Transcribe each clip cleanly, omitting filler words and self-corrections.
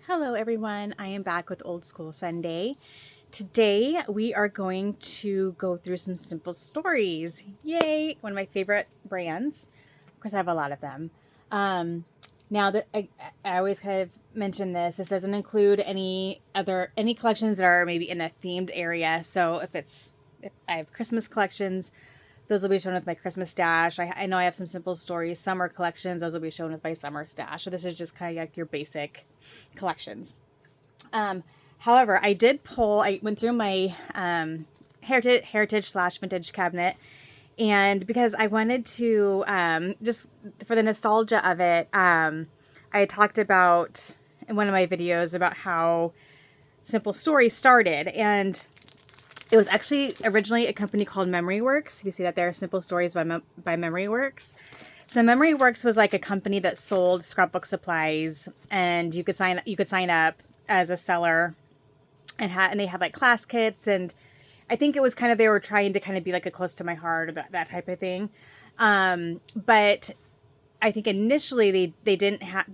Hello everyone, I am back with Old School Sunday. Today we are going to go through some simple stories. Yay! One of my favorite brands. Of course, I have a lot of them. Now that I always kind of mention this, this doesn't include any collections that are maybe in a themed area. So if I have Christmas collections, those will be shown with my Christmas stash. I know I have some simple stories, summer collections. Those will be shown with my summer stash. So this is just kind of like your basic collections. Um, However, I went through my heritage slash vintage cabinet, and because I wanted to, just for the nostalgia of it, I talked about in one of my videos about how Simple Stories started, and it was actually originally a company called MemoryWorks. You see that there, Simple Stories by MemoryWorks. So MemoryWorks was like a company that sold scrapbook supplies, and you could sign up as a seller, and they had like class kits, and I think it was kind of, they were trying to kind of be like a close to my heart or that type of thing. But I think initially they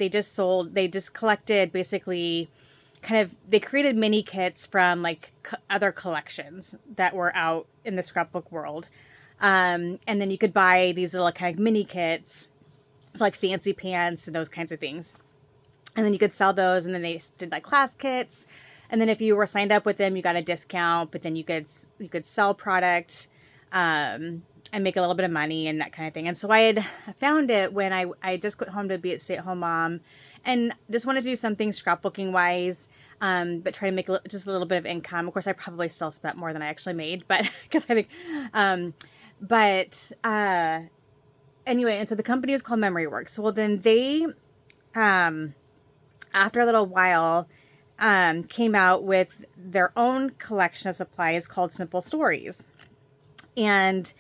just collected basically kind of, they created mini kits from like other collections that were out in the scrapbook world. And then you could buy these little kind of mini kits, so like fancy pants and those kinds of things. And then you could sell those, and then they did like class kits. And then if you were signed up with them, you got a discount, but then you could sell product, and make a little bit of money and that kind of thing. And so I had found it when I just quit home to be a stay-at-home mom, and just wanted to do something scrapbooking wise, but try to make just a little bit of income. Of course, I probably still spent more than I actually made, but because I think, but anyway, and so the company was called MemoryWorks. Well, then they, after a little while, came out with their own collection of supplies called Simple Stories. And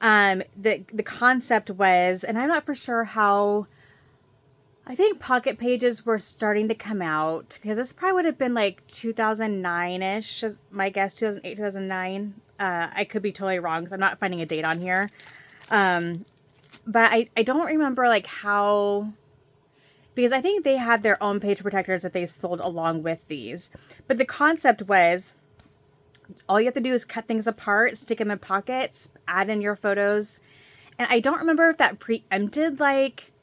the concept was, and I'm not for sure how, I think Pocket Pages were starting to come out, because this probably would have been like 2009-ish, my guess, 2008, 2009. I could be totally wrong because I'm not finding a date on here. But I don't remember like how, because I think they had their own page protectors that they sold along with these. But the concept was, all you have to do is cut things apart, stick them in pockets, add in your photos. And I don't remember if that preempted like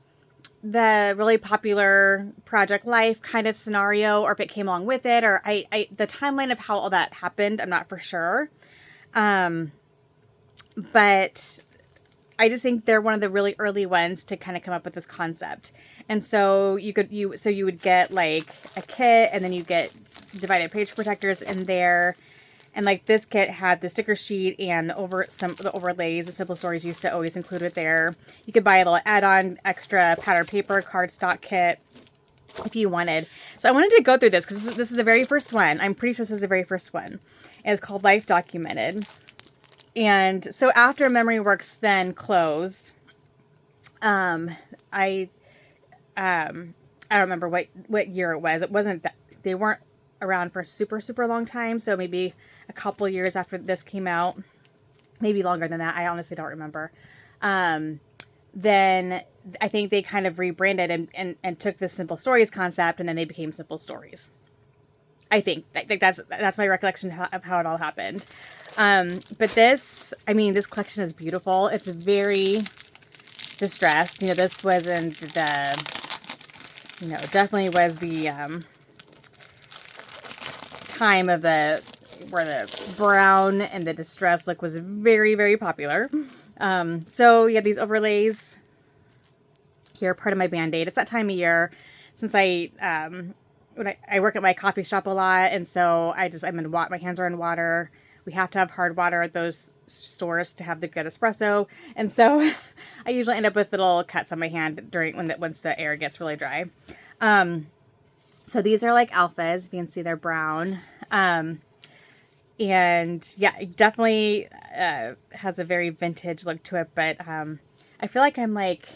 the really popular Project Life kind of scenario, or if it came along with it, or the timeline of how all that happened, I'm not for sure. But I just think they're one of the really early ones to kind of come up with this concept. And so you would get like a kit, and then you get divided page protectors in there. And like this kit had the sticker sheet and the overlays that Simple Stories used to always include with there. You could buy a little add-on extra pattern paper cardstock kit if you wanted. So I wanted to go through this because this is the very first one. I'm pretty sure this is the very first one. And it's called Life Documented. And so after MemoryWorks then closed, I don't remember what year it was. It wasn't that they weren't around for a super, super long time. So maybe a couple years after this came out, maybe longer than that. I honestly don't remember. Then I think they kind of rebranded and took the Simple Stories concept, and then they became Simple Stories. I think that's my recollection of how it all happened. But this collection is beautiful. It's very distressed. This wasn't definitely was the time of where the brown and the distressed look was very, very popular. So you have these overlays here, part of my Band-Aid. It's that time of year, since I work at my coffee shop a lot, and so my hands are in water. We have to have hard water at those stores to have the good espresso, and so I usually end up with little cuts on my hand once the air gets really dry. So these are like alphas. You can see they're brown. And yeah, it definitely has a very vintage look to it, but I feel like I'm like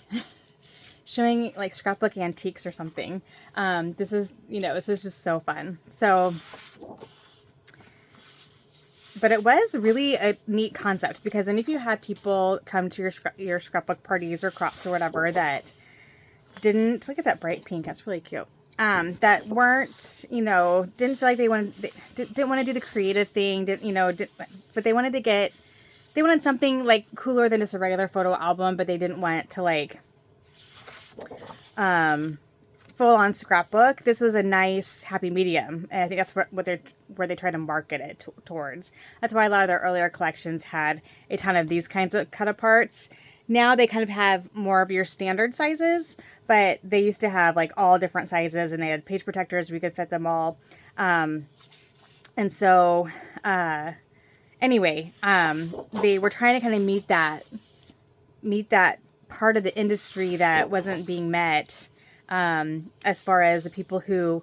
showing like scrapbook antiques or something. This is just so fun. So, but it was really a neat concept, because then if you had people come to your scrapbook parties or crops or whatever that didn't, look at that bright pink, that's really cute. that weren't, you know, didn't feel like didn't want to do the creative thing, but they wanted they wanted something like cooler than just a regular photo album, but they didn't want to like, full on scrapbook. This was a nice happy medium, and I think that's where they try to market it towards. That's why a lot of their earlier collections had a ton of these kinds of cut aparts. Now they kind of have more of your standard sizes, but they used to have like all different sizes, and they had page protectors. We could fit them all. And so, anyway, they were trying to kind of meet that part of the industry that wasn't being met, as far as the people who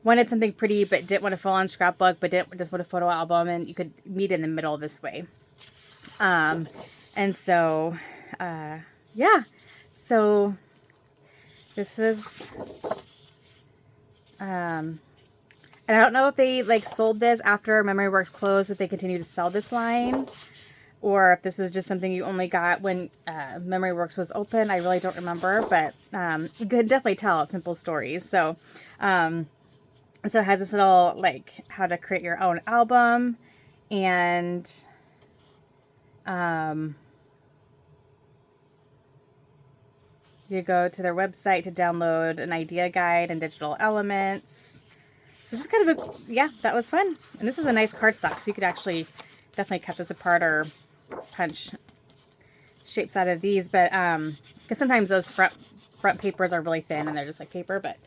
wanted something pretty but didn't want a full-on scrapbook, but didn't just want a photo album, and you could meet in the middle this way. And so, yeah, so this was, and I don't know if they like sold this after Memoryworks closed, if they continue to sell this line, or if this was just something you only got when Memoryworks was open. I really don't remember, but you could definitely tell it's Simple Stories. So, so it has this little like how to create your own album, and you go to their website to download an idea guide and digital elements. So just kind of yeah, that was fun. And this is a nice cardstock, so you could actually definitely cut this apart or punch shapes out of these. But because sometimes those front papers are really thin and they're just like paper, but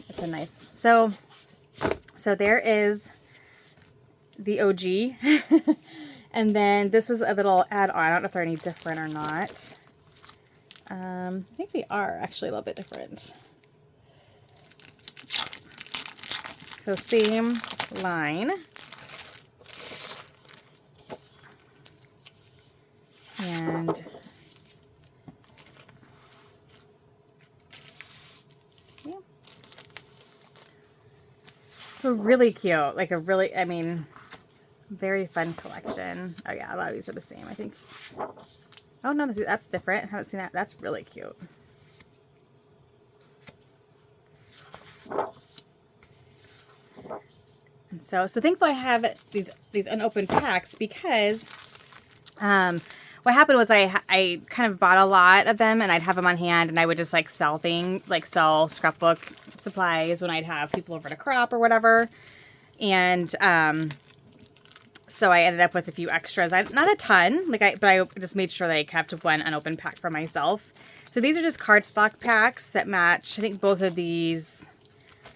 it's a nice. So there is the OG. And then this was a little add-on. I don't know if they're any different or not. I think they are actually a little bit different. So same line. And yeah. So really cute. Like a really, I mean, very fun collection. Oh yeah, a lot of these are the same, I think. Oh no, that's different. I haven't seen that. That's really cute. And so thankfully I have these unopened packs, because what happened was I kind of bought a lot of them, and I'd have them on hand, and I would just like sell scrapbook supplies when I'd have people over to crop or whatever. And so I ended up with a few extras. Not a ton, but I just made sure that I kept one unopened pack for myself. So these are just cardstock packs that match. I think both of these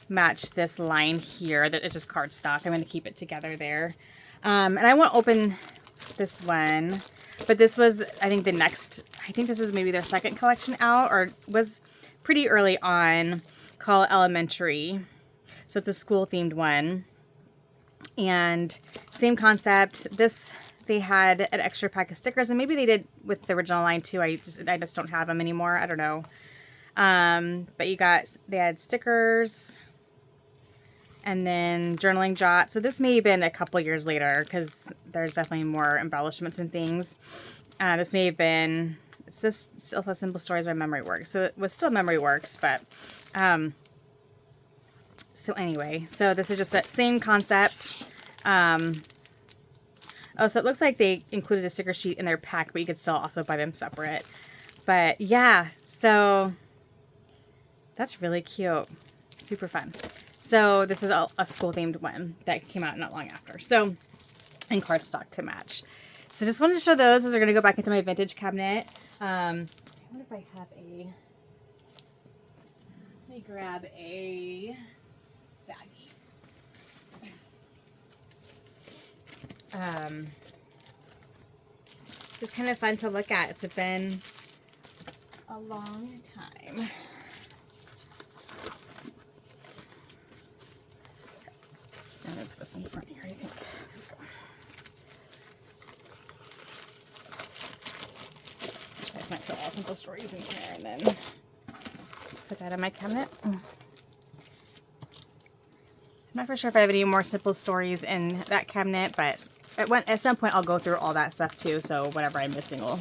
match this line here. That it's just cardstock. I'm going to keep it together there. And I won't open this one, but this was, I think this was maybe their second collection out, or was pretty early on, called Elementary. So it's a school themed one. And same concept. They had an extra pack of stickers, and maybe they did with the original line too. I just don't have them anymore. I don't know. But they had stickers, and then journaling jots. So this may have been a couple years later, because there's definitely more embellishments and things. This may have been, it's just still Simple Stories by Memoryworks. So it was still Memoryworks, but so anyway, so this is just that same concept. Oh, so it looks like they included a sticker sheet in their pack, but you could still also buy them separate. But yeah, so that's really cute. Super fun. So this is a school-themed one that came out not long after. So, and cardstock to match. So just wanted to show those. Those are going to go back into my vintage cabinet. I wonder if I have a... Let me grab a baggie. Just kind of fun to look at. It's been a long time. I'm going to put this in front here, I think. I just might put all Simple Stories in here and then put that in my cabinet. I'm not for sure if I have any more Simple Stories in that cabinet, but at some point I'll go through all that stuff too, so whatever I'm missing will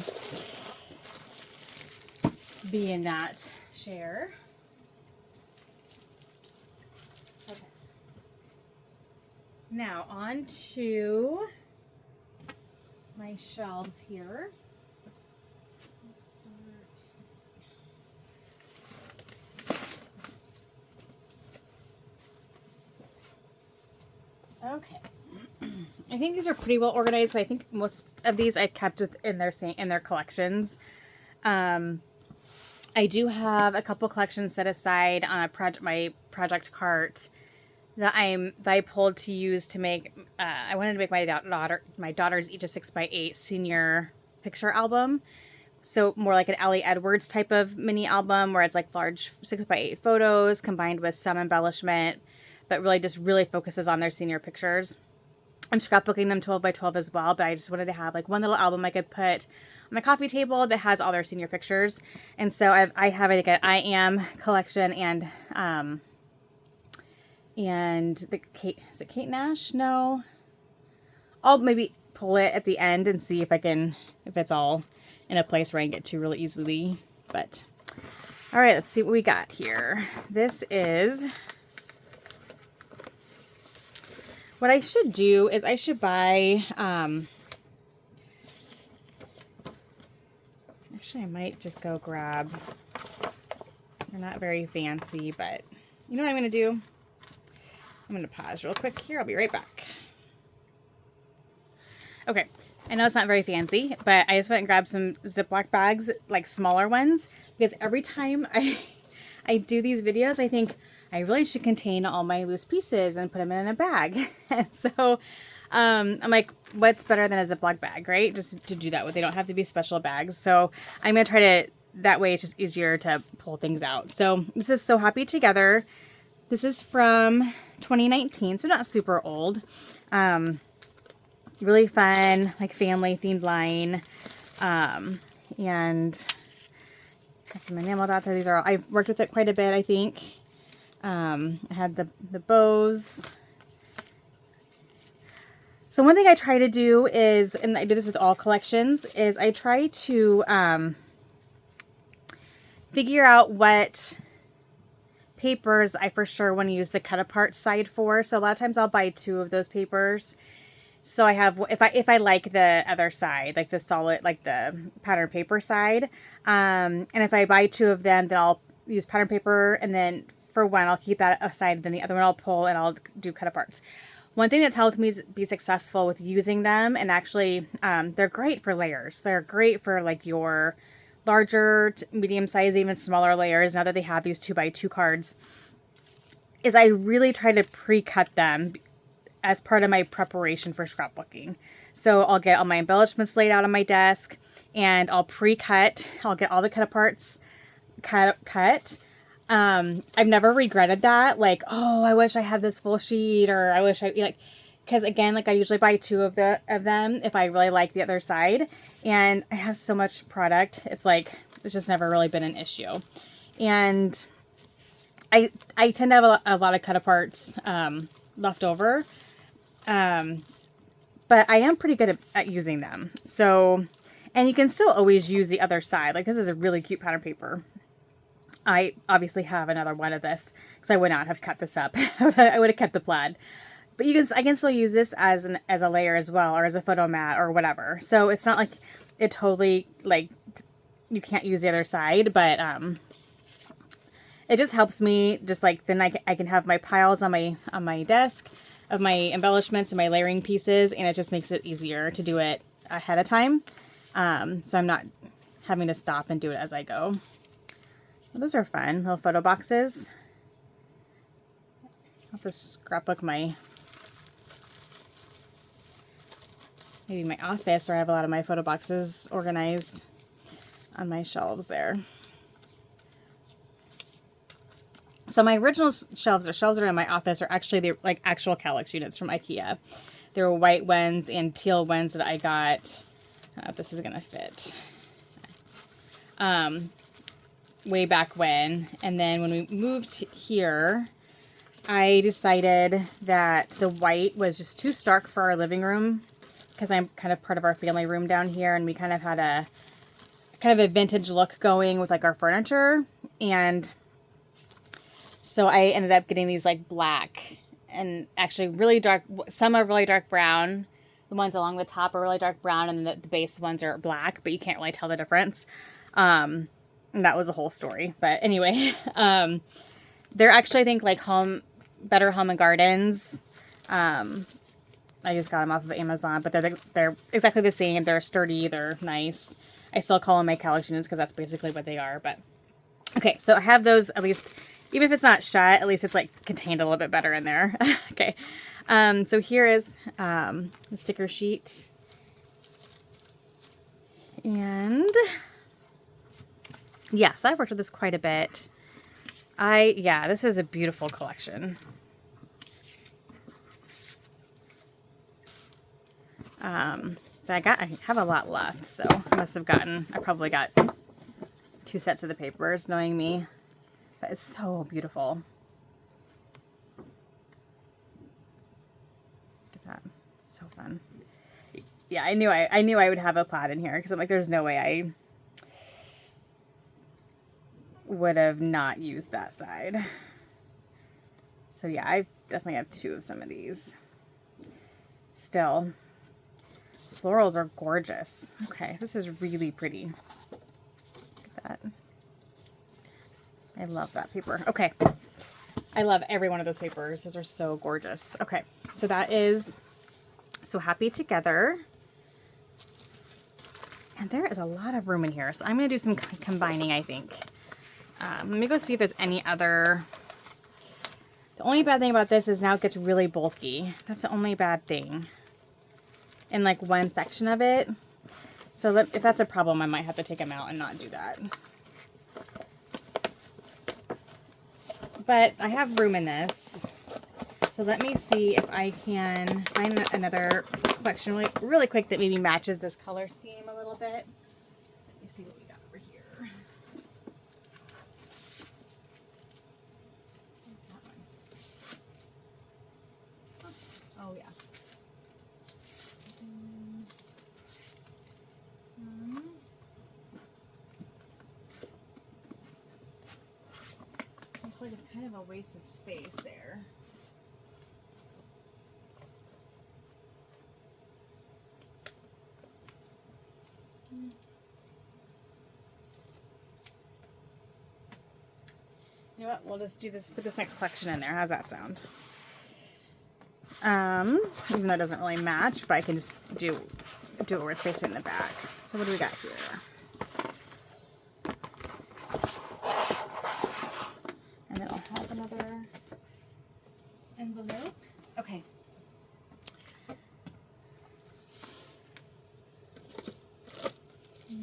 be in that share. Now on to my shelves here. Okay. I think these are pretty well organized. I think most of these I've kept in their collections. I do have a couple collections set aside on my project cart that I pulled to use to make. I wanted to make my daughter's each a 6x8 senior picture album. So more like an Ellie Edwards type of mini album where it's like large 6x8 photos combined with some embellishment, but really focuses on their senior pictures. I'm scrapbooking them 12x12 as well, but I just wanted to have like one little album I could put on my coffee table that has all their senior pictures. And so I have like an I Am collection and the Kate, is it Kate Nash? No. I'll maybe pull it at the end and see if it's all in a place where I can get to really easily. But all right, let's see what we got here. This is, what I should do is I should buy, actually I might just go grab, they're not very fancy, but you know what I'm going to do? I'm going to pause real quick here. I'll be right back. Okay. I know it's not very fancy, but I just went and grabbed some Ziploc bags, like smaller ones, because every time I do these videos, I think I really should contain all my loose pieces and put them in a bag. And so I'm like, what's better than a Ziploc bag, right? Just to do that with. They don't have to be special bags. So I'm going to try to, that way it's just easier to pull things out. So this is So Happy Together. This is from 2019, so not super old. Really fun, like family themed line. And have some enamel dots. These are all, I've worked with it quite a bit, I think. I had the bows. So one thing I try to do is, and I do this with all collections, is I try to figure out what papers I for sure want to use the cut apart side for. So a lot of times I'll buy 2 of those papers. So I have, if I like the other side, like the solid, like the pattern paper side, and if I buy 2 of them, then I'll use pattern paper, and then for one, I'll keep that aside, then the other one I'll pull and I'll do cut aparts. One thing that's helped me be successful with using them, and actually, they're great for layers. They're great for like your larger, medium size, even smaller layers. Now that they have these 2x2 cards, is I really try to pre-cut them as part of my preparation for scrapbooking. So I'll get all my embellishments laid out on my desk, and I'll pre-cut. I'll get all the cut aparts cut. I've never regretted that. Like, oh, I wish I had this full sheet, or I wish because again, like I usually buy 2 of them if I really like the other side, and I have so much product. It's just never really been an issue, and I tend to have a lot of cut aparts left over. But I am pretty good at using them. So, and you can still always use the other side. Like this is a really cute pattern paper. I obviously have another one of this because I would not have cut this up. I would have kept the plaid. But I can still use this as a layer as well, or as a photo mat or whatever. So it's not like it totally like you can't use the other side, but it just helps me. Just like then I can have my piles on my desk of my embellishments and my layering pieces, and it just makes it easier to do it ahead of time. So I'm not having to stop and do it as I go. Well, those are fun little photo boxes. I'll have to scrapbook maybe my office, where I have a lot of my photo boxes organized on my shelves there. So my original shelves that are in my office are actually the actual Kallax units from IKEA. They were white ones and teal ones that I got. I don't know if this is gonna fit. Way back when, and then when we moved here, I decided that the white was just too stark for our living room, because I'm kind of part of our family room down here, and we kind of had a vintage look going with like our furniture, and so I ended up getting these like black and actually really dark. Some are really dark brown. The ones along the top are really dark brown, and the base ones are black, but you can't really tell the difference. And that was a whole story. But anyway, they're actually, I think, like Better Home and Gardens. I just got them off of Amazon, but they're exactly the same. They're sturdy. They're nice. I still call them my couch units because that's basically what they are. But okay, so I have those, at least, even if it's not shut, at least it's like contained a little bit better in there. Okay. So here is the sticker sheet. And yeah, so I've worked with this quite a bit. Yeah, this is a beautiful collection. But I have a lot left, so I probably got 2 sets of the papers, knowing me. But it's so beautiful. Look at that. It's so fun. Yeah, I knew I would have a plaid in here, because I'm like, there's no way I would have not used that side. So yeah, I definitely have 2 of some of these. Still. Florals are gorgeous. Okay, this is really pretty. Look at that. I love that paper. Okay. I love every one of those papers. Those are so gorgeous. Okay, so that is So Happy Together. And there is a lot of room in here. So I'm going to do some combining, I think. Let me go see if there's any other... The only bad thing about this is now it gets really bulky. That's the only bad thing. In like one section of it. So if that's a problem, I might have to take them out and not do that. But I have room in this. So let me see if I can find another collection really quick that maybe matches this color scheme a little bit. Let me see what we got over here. What's that one? Oh, yeah. Looks like it's kind of a waste of space there. You know what? We'll just do this. Put this next collection in there. How's that sound? Even though it doesn't really match, but I can just do it where it's facing the back. So what do we got here? And then I'll have another envelope. Okay. Give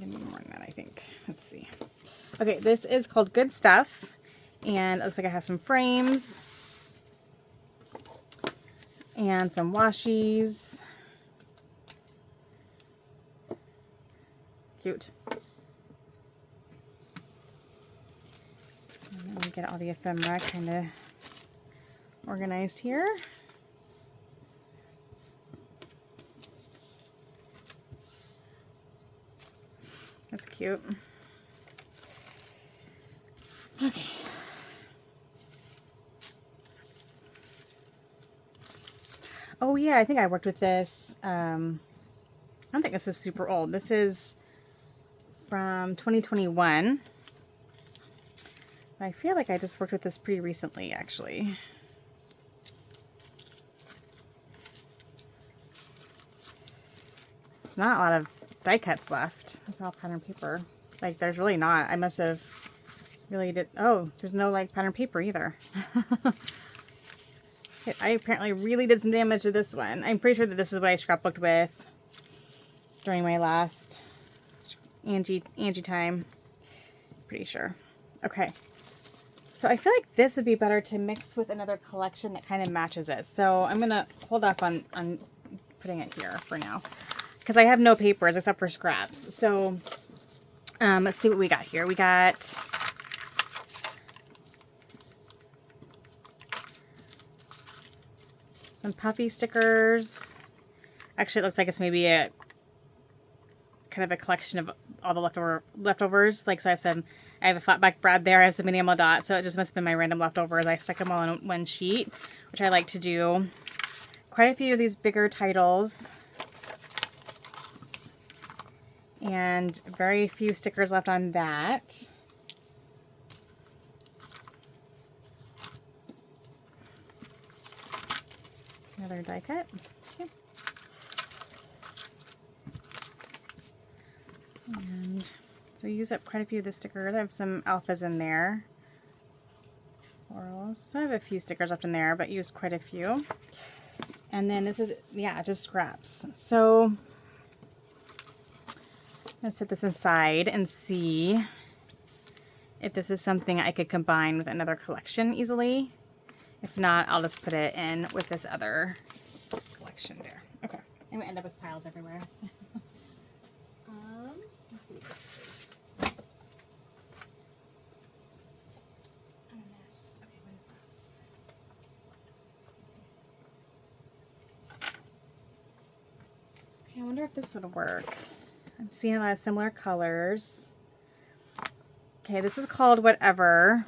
me more than that, I think. Let's see. Okay, this is called Good Stuff. And it looks like I have some frames. And some washies. Cute. And then we get all the ephemera kind of organized here. That's cute. Okay. Oh yeah, I think I worked with this. I don't think this is super old. This is from 2021. I feel like I just worked with this pretty recently, actually. There's not a lot of die cuts left. It's all pattern paper. Like, there's really not. I must have really did. Oh, there's no like pattern paper either. I apparently really did some damage to this one. I'm pretty sure that this is what I scrapbooked with during my last Angie time. Pretty sure. Okay. So I feel like this would be better to mix with another collection that kind of matches it. So I'm going to hold off on putting it here for now, because I have no papers except for scraps. So let's see what we got here. We got some puffy stickers. Actually, it looks like it's maybe a kind of a collection of all the leftovers. Like, so I have a flat back brad there. I have some enamel dots. So it just must have been my random leftovers. I stuck them all on one sheet, which I like to do. Quite a few of these bigger titles. And very few stickers left on that. Another die cut. Okay. And so I use up quite a few of the stickers. I have some alphas in there. Florals. So I have a few stickers left in there, but used quite a few. And then this is, yeah, just scraps. So I'm going to set this aside and see if this is something I could combine with another collection easily. If not, I'll just put it in with this other collection there. Okay. I'm going to end up with piles everywhere. Let's see what this is. Oh, a mess. Okay, what is that? Okay, I wonder if this would work. I'm seeing a lot of similar colors. Okay, this is called Whatever.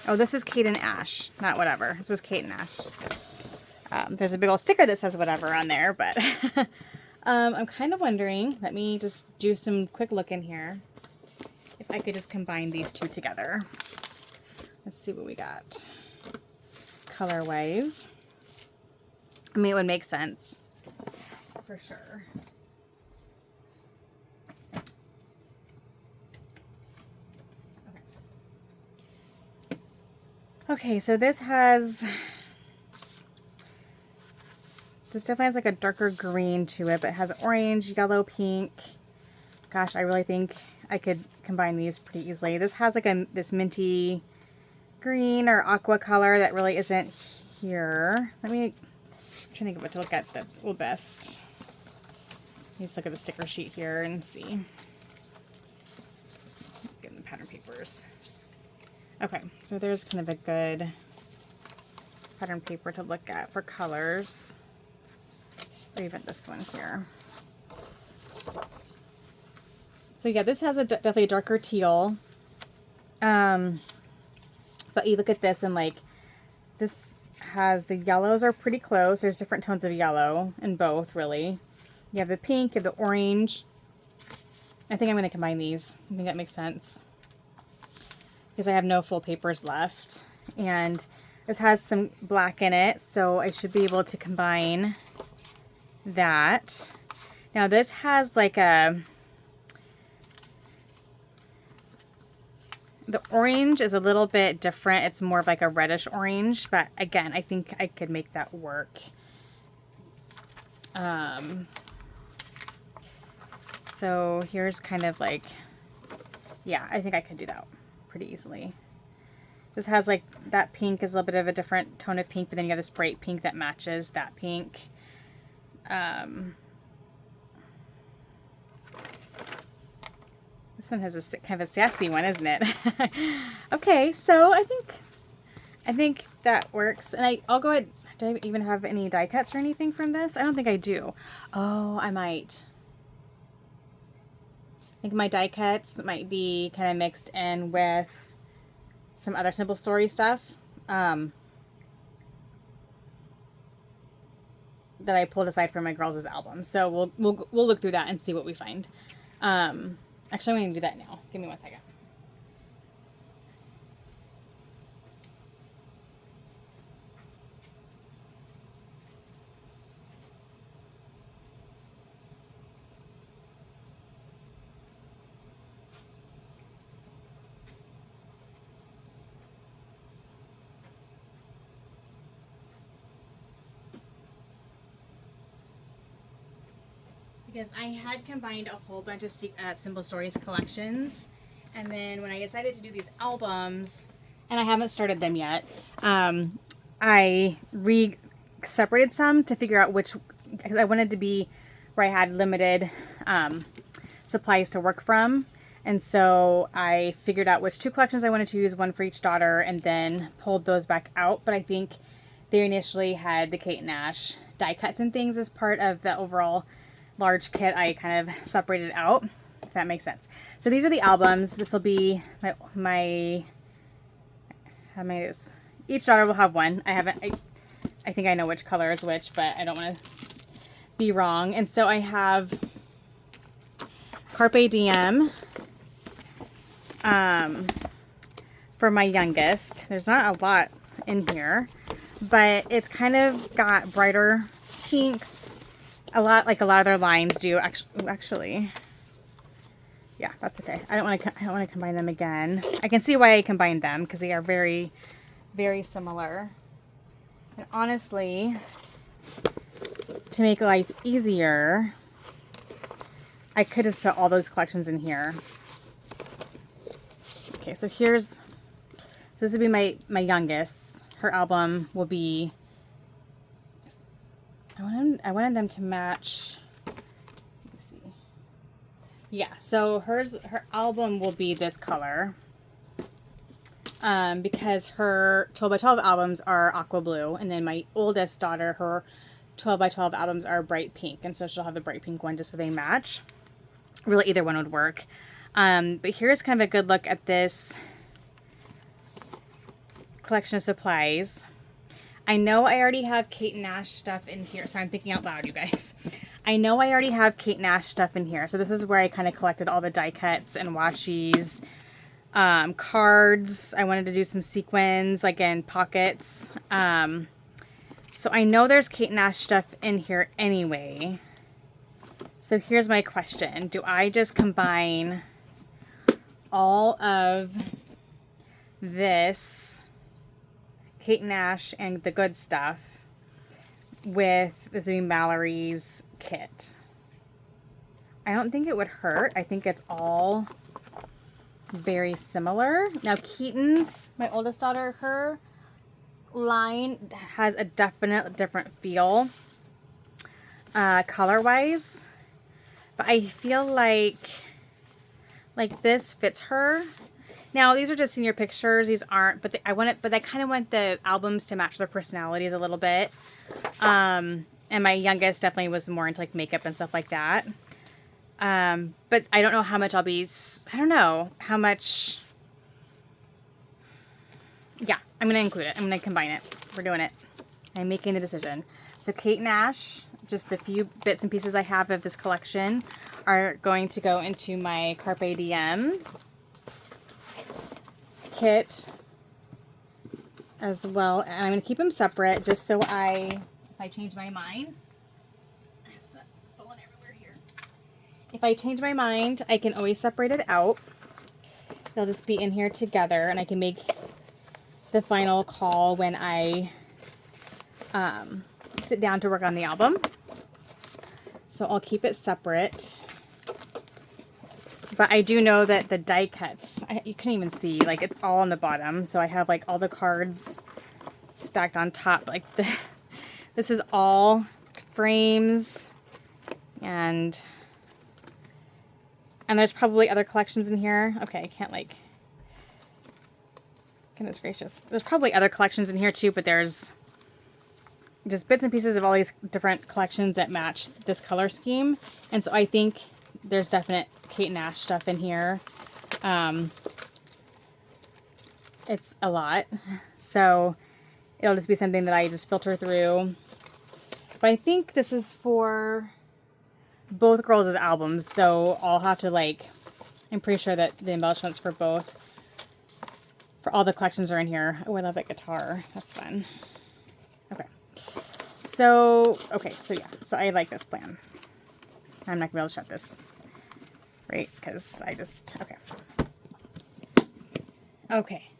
Oh, this is Kate and Ash, not Whatever. This is Kate and Ash. There's a big old sticker that says Whatever on there, but I'm kind of wondering, let me just do some quick look in here, if I could just combine these two together. Let's see what we got. Colorways. I mean, it would make sense, for sure. Okay, so this definitely has like a darker green to it, but it has orange, yellow, pink. Gosh, I really think I could combine these pretty easily. This has like this minty green or aqua color that really isn't here. I'm trying to think of what to look at the best. Let me just look at the sticker sheet here and see. Get the pattern papers. Okay, so there's kind of a good pattern paper to look at for colors. Or even this one here. So yeah, this has definitely a darker teal. But you look at this and like, this has, the yellows are pretty close. There's different tones of yellow in both, really. You have the pink, you have the orange. I think I'm going to combine these. I think that makes sense, because I have no full papers left. And this has some black in it, so I should be able to combine that. Now this has like the orange is a little bit different. It's more of like a reddish orange, but again, I think I could make that work. So here's kind of like, yeah, I think I could do that pretty easily. This has like, that pink is a little bit of a different tone of pink, but then you have this bright pink that matches that pink. This one has a kind of a sassy one, isn't it? Okay, so I think that works. And I'll go ahead. Do I even have any die cuts or anything from this? I don't think I do. Oh, I might. I think my die cuts might be kind of mixed in with some other Simple Story stuff that I pulled aside from my girls' album. So we'll look through that and see what we find. Actually, I'm going to do that now. Give me 1 second. Because I had combined a whole bunch of Simple Stories collections, and then when I decided to do these albums, and I haven't started them yet, I separated some to figure out which, because I wanted to be where I had limited supplies to work from, and so I figured out which 2 collections I wanted to use, one for each daughter, and then pulled those back out. But I think they initially had the Kate and Ash die cuts and things as part of the overall large kit, I kind of separated out, if that makes sense. So these are the albums. This will be how many is, each daughter will have one. I think I know which color is which, but I don't want to be wrong. And so I have Carpe Diem for my youngest. There's not a lot in here, but it's kind of got brighter pinks, a lot of their lines do. Actually, yeah, that's okay. I don't want to combine them again. I can see why I combined them because they are very, very similar. And honestly, to make life easier, I could just put all those collections in here. Okay, so this would be my youngest. Her album will be, I wanted them to match. Let me see. Yeah, so her album will be this color. Because her 12 by 12 albums are aqua blue, and then my oldest daughter, her 12 by 12 albums are bright pink, and so she'll have the bright pink one just so they match. Really, either one would work. But here's kind of a good look at this collection of supplies. I know I already have Kate Nash stuff in here, so I'm thinking out loud, you guys. I know I already have Kate Nash stuff in here, so this is where I kind of collected all the die cuts and washies, cards. I wanted to do some sequins, like in pockets. So I know there's Kate Nash stuff in here anyway. So here's my question. Do I just combine all of this Kate Nash and the good stuff with this being Mallory's kit? I don't think it would hurt. I think it's all very similar. Now Keaton's, my oldest daughter, her line has a definite different feel color wise, but I feel like this fits her. Now these are just senior pictures, these aren't, but I kind of want the albums to match their personalities a little bit. And my youngest definitely was more into like makeup and stuff like that. But I don't know how much I don't know how much. Yeah, I'm going to include it. I'm going to combine it. We're doing it. I'm making the decision. So Kate Nash, just the few bits and pieces I have of this collection are going to go into my Carpe Diem kit as well. And I'm going to keep them separate just so if I change my mind. I have stuff falling everywhere here. If I change my mind, I can always separate it out. They'll just be in here together, and I can make the final call when I sit down to work on the album. So I'll keep it separate. But I do know that the die cuts, you couldn't even see, like it's all on the bottom. So I have like all the cards stacked on top. Like this is all frames, and there's probably other collections in here. Okay, I can't like, goodness gracious. There's probably other collections in here too, but there's just bits and pieces of all these different collections that match this color scheme. And so I think there's definite Kate Nash stuff in here. It's a lot. So it'll just be something that I just filter through. But I think this is for both girls' albums. So I'll have to like, I'm pretty sure that the embellishments for both, for all the collections are in here. Oh, I love that guitar. That's fun. Okay. So yeah. So I like this plan. I'm not gonna be able to shut this, right? Because okay. Okay.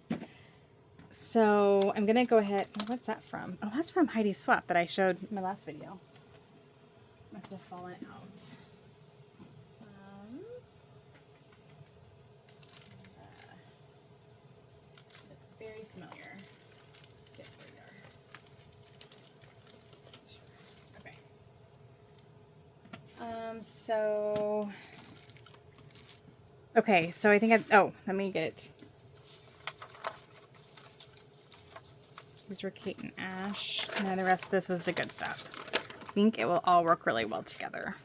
So I'm gonna go ahead. What's that from? Oh, that's from Heidi Swap that I showed in my last video. Must have fallen out. Very familiar. Okay, there we are. Okay, so I think let me get it. These were Kate and Ash, and then the rest of this was the good stuff. I think it will all work really well together.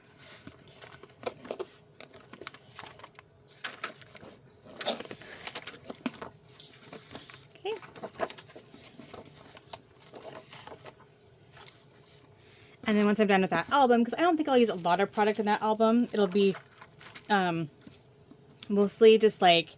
And then once I'm done with that album, because I don't think I'll use a lot of product in that album, it'll be mostly just like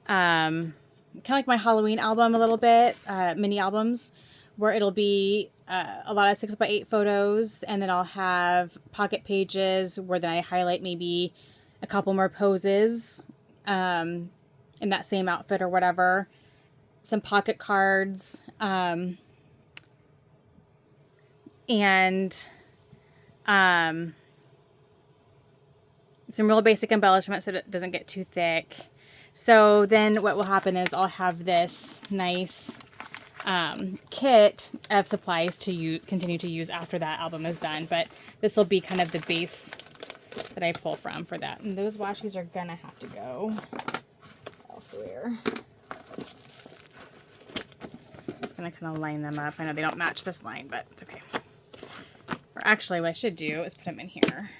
kind of like my Halloween album a little bit, mini albums, where it'll be a lot of 6x8 photos, and then I'll have pocket pages where then I highlight maybe a couple more poses in that same outfit or whatever, some pocket cards, and some real basic embellishments so that it doesn't get too thick. So then what will happen is I'll have this nice kit of supplies to continue to use after that album is done. But this will be kind of the base that I pull from for that. And those washies are gonna have to go elsewhere. Just gonna kind of line them up. I know they don't match this line, but it's okay. Or actually what I should do is put them in here.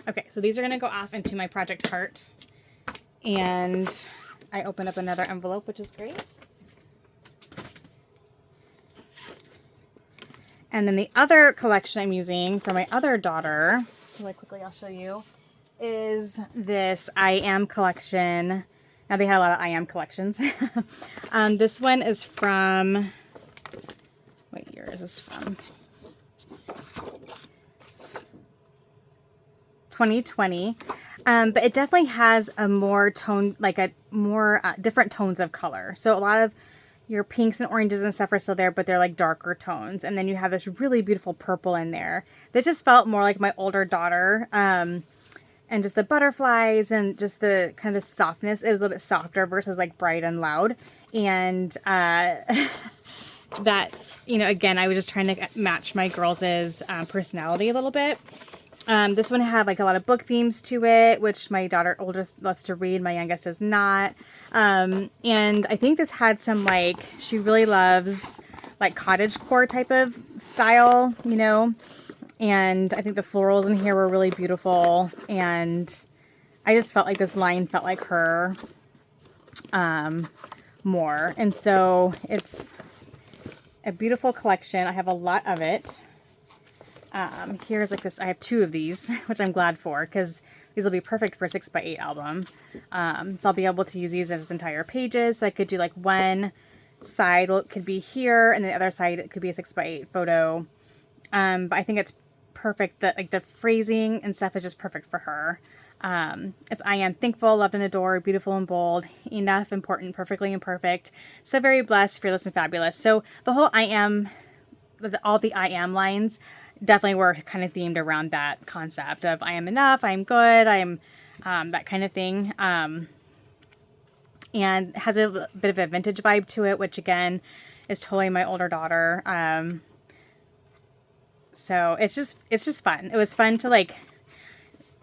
Okay, so these are going to go off into my project cart, and I opened up another envelope, which is great. And then the other collection I'm using for my other daughter, really quickly I'll show you, is this I Am collection. Now they had a lot of I Am collections. This one is from, what year is this from? 2020, but it definitely has a more tone, like a more different tones of color. So a lot of your pinks and oranges and stuff are still there, but they're like darker tones. And then you have this really beautiful purple in there that just felt more like my older daughter. And just the butterflies and just the kind of the softness. It was a little bit softer versus like bright and loud. And that, you know, again, I was just trying to match my girls' personality a little bit. This one had like a lot of book themes to it, which my daughter oldest loves to read. My youngest does not. And I think this had some like, she really loves like cottagecore type of style, you know, and I think the florals in here were really beautiful. And I just felt like this line felt like her, more. And so it's a beautiful collection. I have a lot of it. Here's like this, I have 2 of these, which I'm glad for, because these will be perfect for a 6x8 album. So I'll be able to use these as entire pages. So I could do like one side, well, it could be here, and the other side, it could be a 6x8 photo. But I think it's perfect that like the phrasing and stuff is just perfect for her. It's I am thankful, loved and adored, beautiful and bold, enough, important, perfectly imperfect, so very blessed, fearless and fabulous. So the whole I am, all the I am lines definitely were kind of themed around that concept of I am enough, I am good, I am that kind of thing. And has a bit of a vintage vibe to it, which again is totally my older daughter. So it's just fun. It was fun to like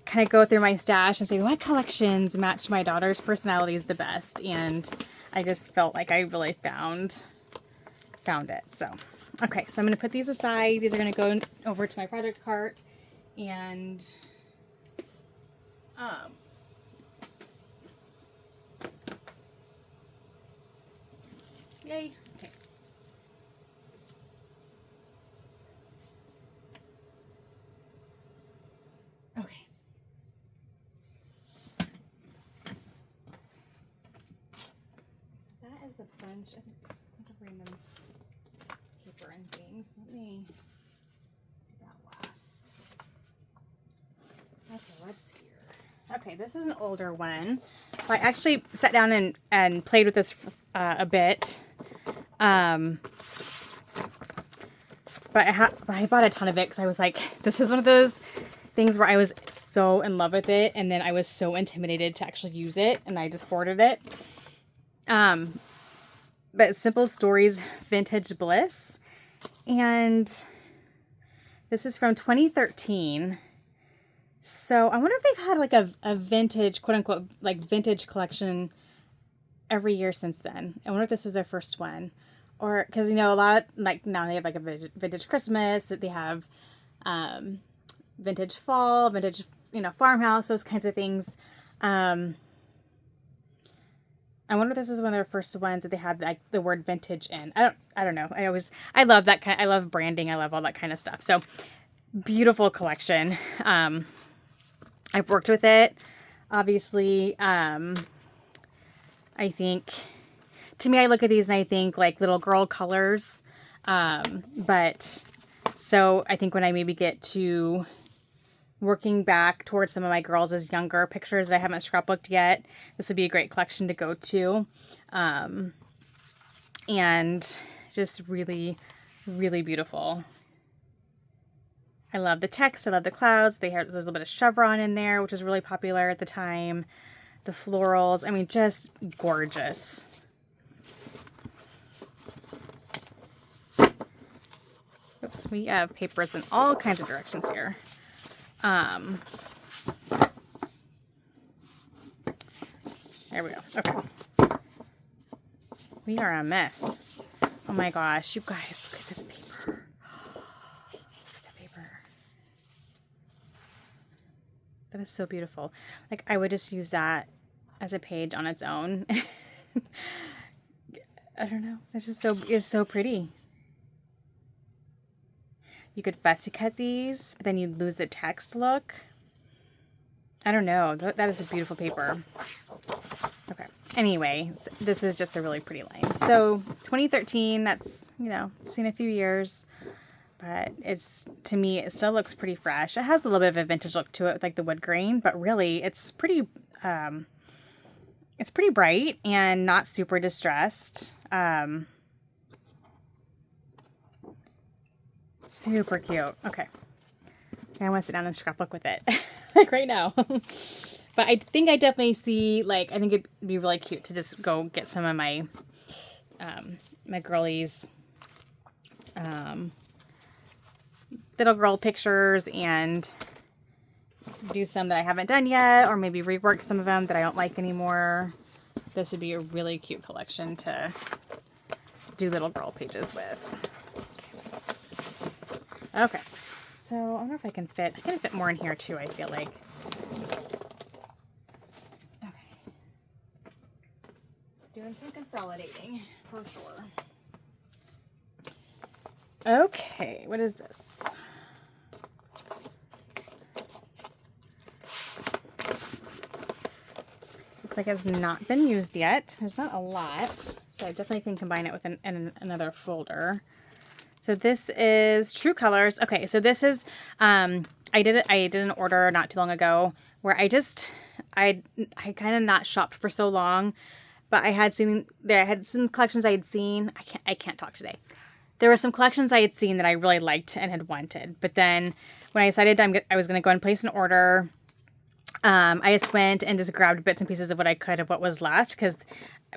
kind of go through my stash and say what collections match my daughter's personalities the best. And I just felt like I really found it. So okay, so I'm going to put these aside. These are going to go over to my project cart, and yay. Okay. Okay. So that is a bunch of random paper and things. Let me do that last. Okay, let's hear. Okay, this is an older one. I actually sat down and played with this a bit. But I bought a ton of it because I was like, this is one of those things where I was so in love with it, and then I was so intimidated to actually use it, and I just hoarded it. But Simple Stories Vintage Bliss. And this is from 2013. So I wonder if they've had like a vintage, quote unquote, like vintage collection every year since then. I wonder if this was their first one. Or, because, you know, a lot of, like, now they have like a vintage Christmas, they have vintage fall, vintage, you know, farmhouse, those kinds of things. I wonder if this is one of their first ones that they had like the word vintage in. I don't know. I love that kind. I love branding. I love all that kind of stuff. So beautiful collection. I've worked with it, obviously. I think, to me, I look at these and I think like little girl colors. But so I think when I maybe get to working back towards some of my girls as younger pictures that I haven't scrapbooked yet, this would be a great collection to go to. And just really, really beautiful. I love the text. I love the clouds. There's a little bit of chevron in there, which was really popular at the time. The florals. I mean, just gorgeous. Oops, we have papers in all kinds of directions here. There we go. Okay. We are a mess. Oh my gosh, you guys, look at this paper. Look at the paper. That is so beautiful. Like, I would just use that as a page on its own. I don't know. It's so pretty. You could fussy cut these, but then you'd lose the text look. I don't know. That is a beautiful paper. Okay. Anyway, this is just a really pretty line. So 2013, that's, seen a few years, but to me, it still looks pretty fresh. It has a little bit of a vintage look to it with like the wood grain, but really it's pretty bright and not super distressed. Super cute. Okay. I want to sit down and scrapbook with it like right now. But I think I definitely see, like, I think it'd be really cute to just go get some of my, my girlies, little girl pictures and do some that I haven't done yet, or maybe rework some of them that I don't like anymore. This would be a really cute collection to do little girl pages with. Okay. So I wonder if I can fit more in here too, I feel like. Doing some consolidating for sure. Okay, what is this? Looks like it's not been used yet. There's not a lot, so I definitely can combine it with another folder. So this is True Colors. Okay, so this is I did an order not too long ago where I kind of not shopped for so long. But I had some collections I had seen. I can't talk today. There were some collections I had seen that I really liked and had wanted. But then when I decided I was going to go and place an order, I just went and just grabbed bits and pieces of what I could of what was left. Because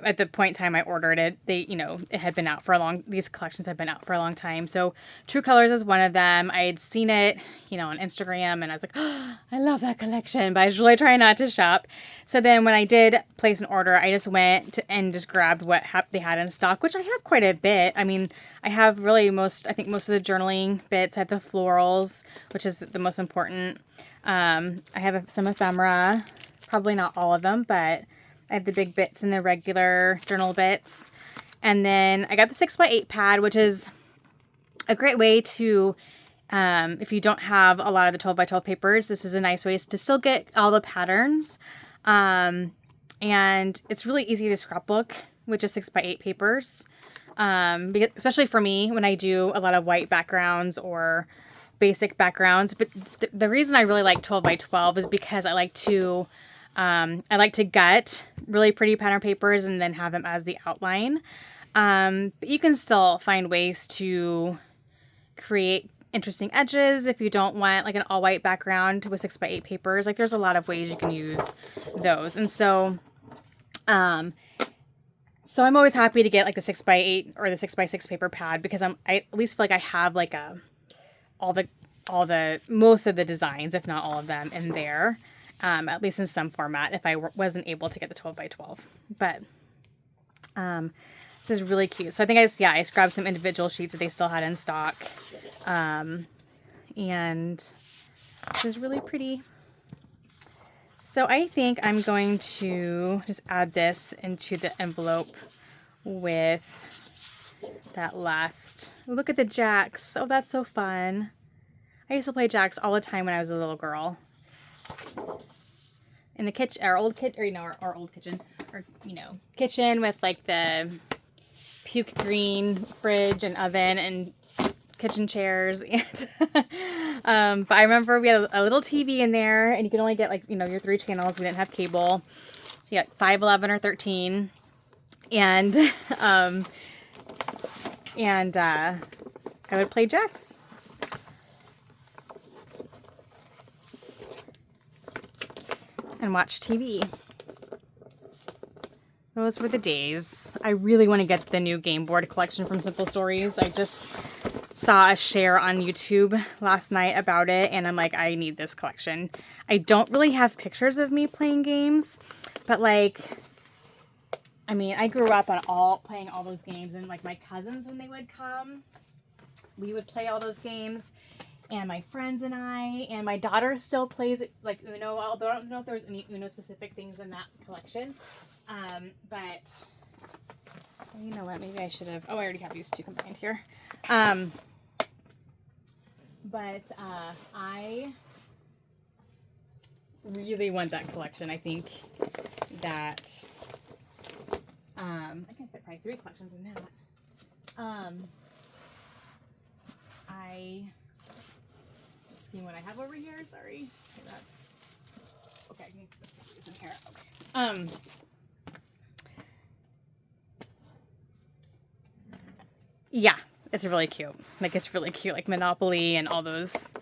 at the point in time I ordered it, it had been out for these collections had been out for a long time. So True Colors is one of them. I had seen it, on Instagram, and I was like, oh, I love that collection, but I was really trying not to shop. So then when I did place an order, I just went and just grabbed what they had in stock, which I have quite a bit. I mean, I have really most of the journaling bits. I have the florals, which is the most important. I have some ephemera, probably not all of them, but I have the big bits and the regular journal bits. And then I got the 6x8 pad, which is a great way to, if you don't have a lot of the 12x12 papers, this is a nice way to still get all the patterns. And it's really easy to scrapbook with just 6x8 papers. Because, especially for me, when I do a lot of white backgrounds or basic backgrounds. But the reason I really like 12x12 is because I like to gut really pretty pattern papers and then have them as the outline. But you can still find ways to create interesting edges if you don't want like an all white background with 6x8 papers. Like, there's a lot of ways you can use those. And so I'm always happy to get like the 6x8 or the 6x6 paper pad, because I at least feel like I have like all the most of the designs, if not all of them, in there. At least in some format, if I wasn't able to get the 12x12. But this is really cute. So I think I just grabbed some individual sheets that they still had in stock. And this is really pretty. So I think I'm going to just add this into the envelope with that last. Look at the jacks. Oh, that's so fun. I used to play jacks all the time when I was a little girl. In the kitchen, our old kitchen, our old kitchen, or kitchen with like the puke green fridge and oven and kitchen chairs. And but I remember we had a little TV in there, and you could only get like your 3 channels. We didn't have cable. So you got 5, 11, or 13, and I would play jacks. And watch TV. Those were the days. I really want to get the new game board collection from Simple Stories. I just saw a share on YouTube last night about it, and I'm like, I need this collection. I don't really have pictures of me playing games, but like, I mean, I grew up on playing all those games, and like my cousins, when they would come, we would play all those games. And my friends and my daughter still plays like Uno, although I don't know if there's any Uno specific things in that collection. But you know what, maybe I should have, I already have these 2 combined here. But I really want that collection. I think that, I can fit probably 3 collections in that. See what I have over here. Sorry. Okay, that's okay. I can put some of these in here. Okay. Yeah, it's really cute. Like it's really cute, like Monopoly and all those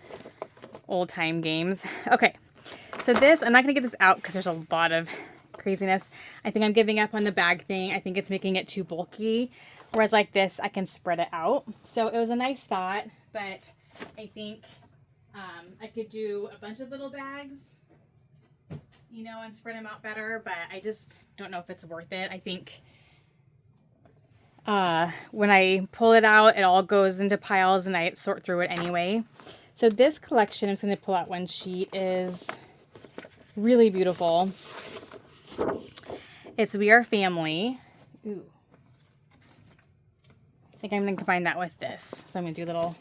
old time games. Okay, so this I'm not gonna get this out because there's a lot of craziness. I think I'm giving up on the bag thing. I think it's making it too bulky. Whereas like this, I can spread it out. So it was a nice thought, but I think I could do a bunch of little bags, and spread them out better, but I just don't know if it's worth it. I think when I pull it out, it all goes into piles and I sort through it anyway. So this collection, I'm just going to pull out one sheet, is really beautiful. It's We Are Family. Ooh. I think I'm going to combine that with this. So I'm going to do a little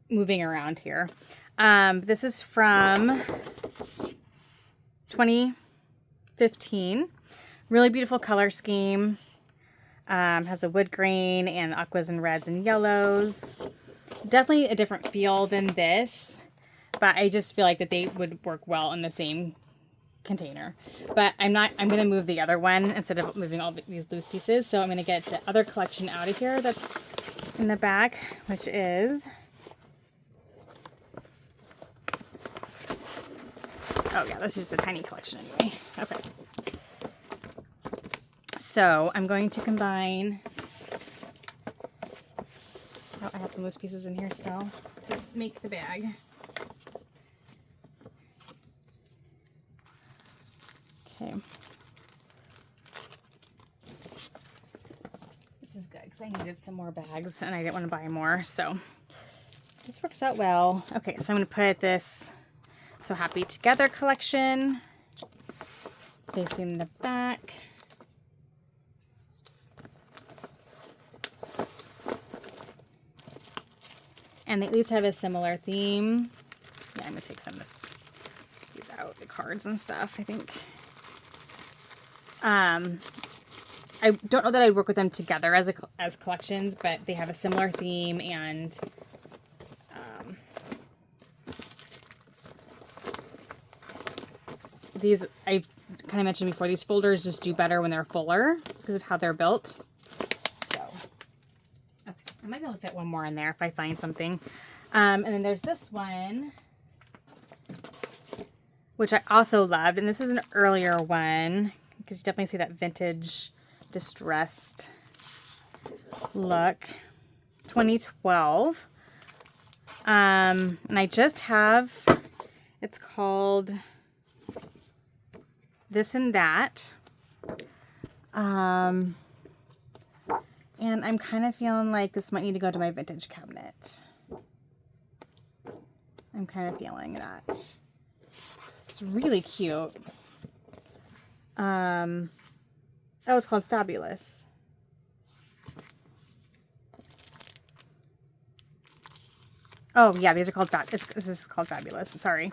moving around here. This is from 2015. Really beautiful color scheme. Has a wood grain and aquas and reds and yellows. Definitely a different feel than this, but I just feel like that they would work well in the same container. But I'm going to move the other one instead of moving all these loose pieces. So I'm going to get the other collection out of here that's in the back, which is, oh yeah, this is just a tiny collection anyway. Okay. So I'm going to combine, oh, I have some loose pieces in here still to make the bag. Okay. This is good because I needed some more bags and I didn't want to buy more. So this works out well. Okay, so I'm going to put this So Happy Together collection facing the back. And they at least have a similar theme. Yeah, I'm going to take some of these out, the cards and stuff, I think. I don't know that I'd work with them together as collections, but they have a similar theme, and these, I've kind of mentioned before, these folders just do better when they're fuller because of how they're built. So, okay, I might be able to fit one more in there if I find something. And then there's this one, which I also loved, and this is an earlier one because you definitely see that vintage distressed look. 2012. And I just have, it's called This and That. And I'm kind of feeling like this might need to go to my vintage cabinet. I'm kind of feeling that. It's really cute. Oh, it's called Fabulous. Oh, yeah, these are called this is called Fabulous. Sorry.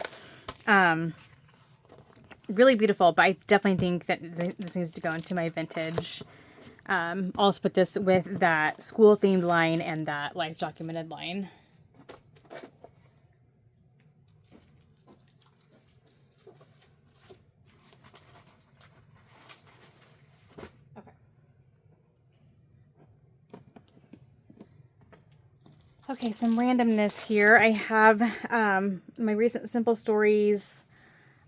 Really beautiful, but I definitely think that this needs to go into my vintage. I'll split this with that school-themed line and that life-documented line. Okay, some randomness here. I have my recent Simple Stories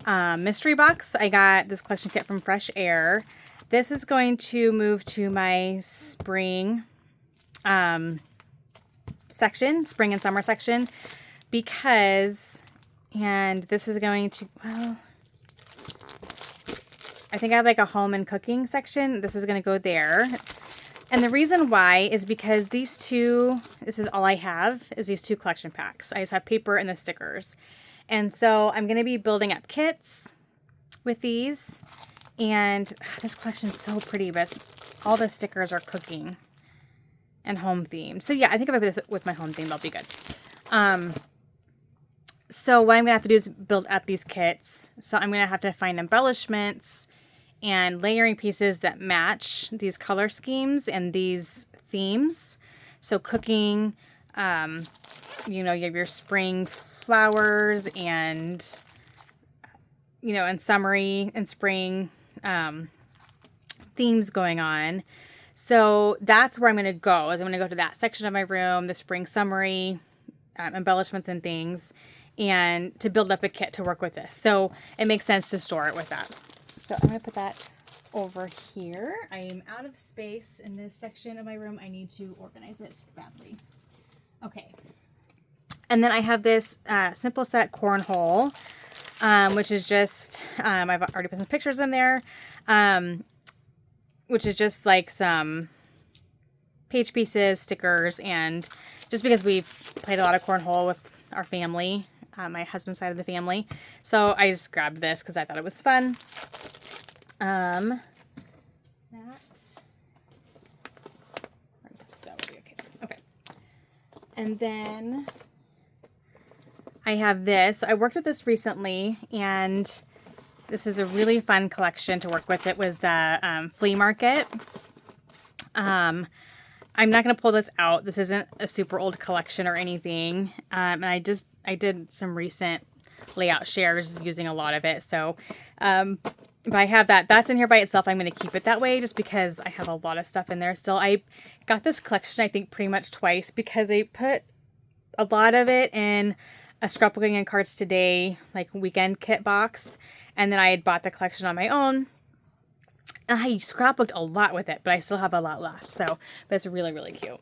mystery box. I got this collection kit from Fresh Air. This is going to move to my spring section, spring and summer section, because, and this is going to, well, I think I have like a home and cooking section. This is going to go there. And the reason why is because these two, this is all I have, is these two collection packs. I just have paper and the stickers. And so I'm going to be building up kits with these. And this collection is so pretty, but all the stickers are cooking and home themed. So yeah, I think if I put this with my home theme, that'll be good. So what I'm going to have to do is build up these kits. So I'm going to have to find embellishments and layering pieces that match these color schemes and these themes. So cooking, you know, you have your spring flowers and, you know, and summery and spring themes going on. So that's where I'm going to go, is I'm going to go to that section of my room, the spring summery embellishments and things, and to build up a kit to work with this. So it makes sense to store it with that. So I'm going to put that over here. I am out of space in this section of my room. I need to organize it badly. Okay. And then I have this Simple Set cornhole, which is just, I've already put some pictures in there, which is just like some page pieces, stickers, and just because we've played a lot of cornhole with our family, my husband's side of the family. So I just grabbed this because I thought it was fun. Okay. And then I have this. I worked with this recently, and this is a really fun collection to work with. It was the flea market. I'm not going to pull this out. This isn't a super old collection or anything. And I did some recent layout shares using a lot of it. So, but I have that. That's in here by itself. I'm going to keep it that way just because I have a lot of stuff in there still. I got this collection, I think, pretty much twice because I put a lot of it in a Scrapbooking and Cards Today, like, weekend kit box. And then I had bought the collection on my own. I scrapbooked a lot with it, but I still have a lot left. So, but it's really, really cute.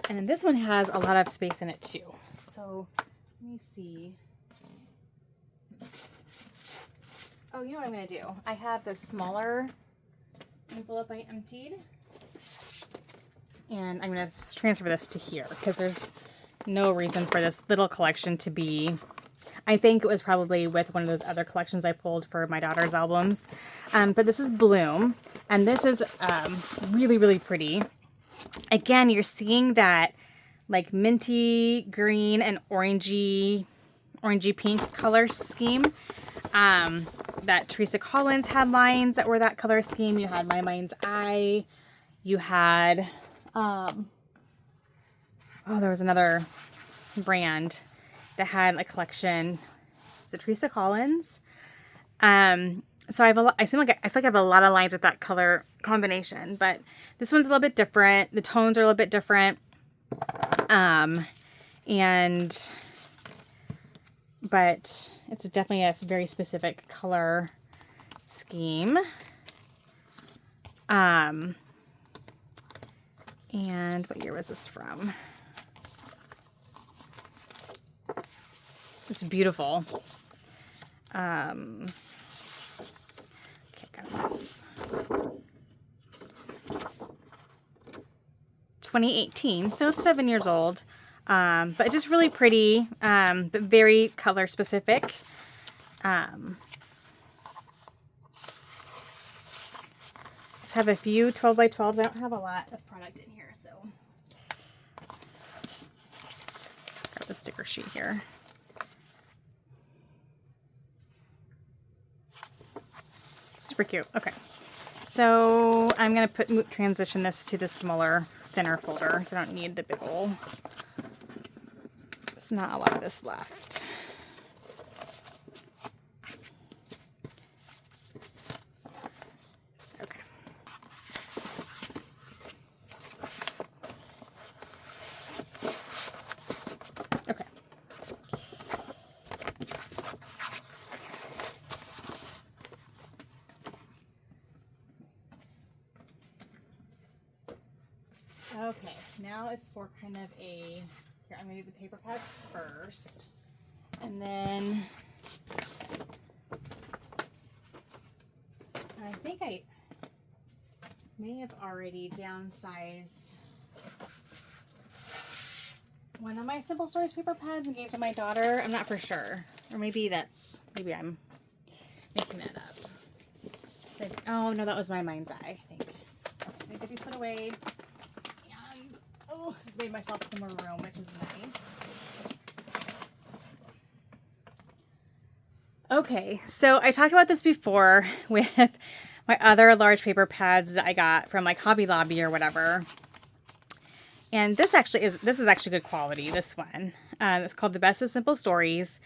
And then this one has a lot of space in it too. So, let me see. Oh, you know what I'm going to do? I have this smaller envelope I emptied. And I'm going to transfer this to here because there's no reason for this little collection to be... I think it was probably with one of those other collections I pulled for my daughter's albums. But this is Bloom. And this is really, really pretty. Again, you're seeing that like minty green and orangey pink color scheme. That Teresa Collins had lines that were that color scheme. You had My Mind's Eye. You had, there was another brand that had a collection. Was it Teresa Collins? So I feel like I have a lot of lines with that color combination, but this one's a little bit different. The tones are a little bit different. But it's definitely a very specific color scheme. And what year was this from? It's beautiful. Okay, got this. 2018, so it's 7 years old. But just really pretty, but very color specific. have a few 12 by 12s. I don't have a lot of product in here, so. Grab the sticker sheet here. Super cute. Okay. So I'm going to transition this to the smaller, thinner folder, so I don't need the big old. There's not a lot of this left. Okay. Okay. Okay, now it's for kind of a, here, I'm going to do the paper pads first, and then I think I may have already downsized one of my Simple Stories paper pads and gave to my daughter. I'm not for sure, or maybe I'm making that up. So oh no, that was my mind's eye, I think. Okay, let me get these put away. Oh, I've made myself some more room, which is nice. Okay, so I talked about this before with my other large paper pads that I got from like Hobby Lobby or whatever. And this is actually good quality, this one. It's called The Best of Simple Stories.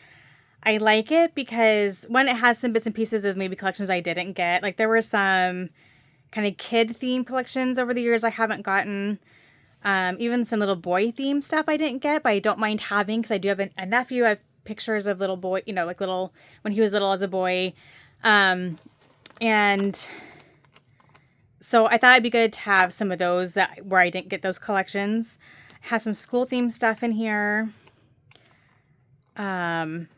I like it because, one, it has some bits and pieces of maybe collections I didn't get. Like there were some kind of kid-themed collections over the years I haven't gotten. Even some little boy theme stuff I didn't get, but I don't mind having because I do have a nephew. I have pictures of little boy, you know, like little, when he was little as a boy. And so I thought it'd be good to have some of those where I didn't get those collections. It has some school themed stuff in here. And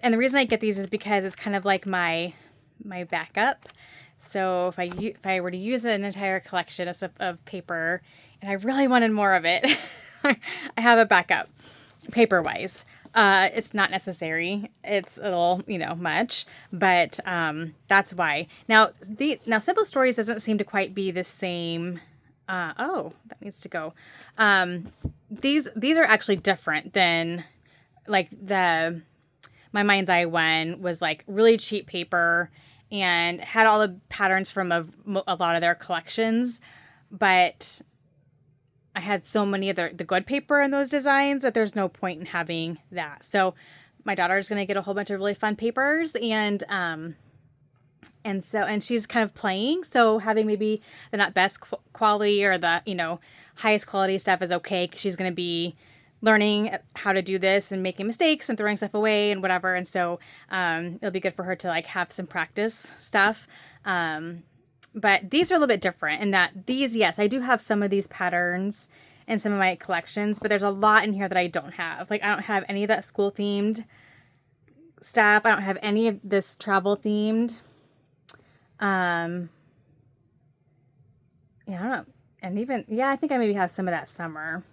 the reason I get these is because it's kind of like my backup. So if I were to use an entire collection of paper and I really wanted more of it, I have a backup paper-wise. It's not necessary. It's a little, much, but that's why. Now Simple Stories doesn't seem to quite be the same. Oh, that needs to go. These are actually different than like my Mind's Eye one was like really cheap paper and had all the patterns from a lot of their collections, but I had so many of the good paper in those designs that there's no point in having that. So my daughter's going to get a whole bunch of really fun papers, and she's kind of playing. So having maybe the not best quality or the, highest quality stuff is okay, 'cause she's going to be learning how to do this and making mistakes and throwing stuff away and whatever. And so it'll be good for her to like have some practice stuff. But these are a little bit different in that yes, I do have some of these patterns in some of my collections, but there's a lot in here that I don't have. Like I don't have any of that school themed stuff. I don't have any of this travel themed. I don't know. And even, I think I maybe have some of that summer.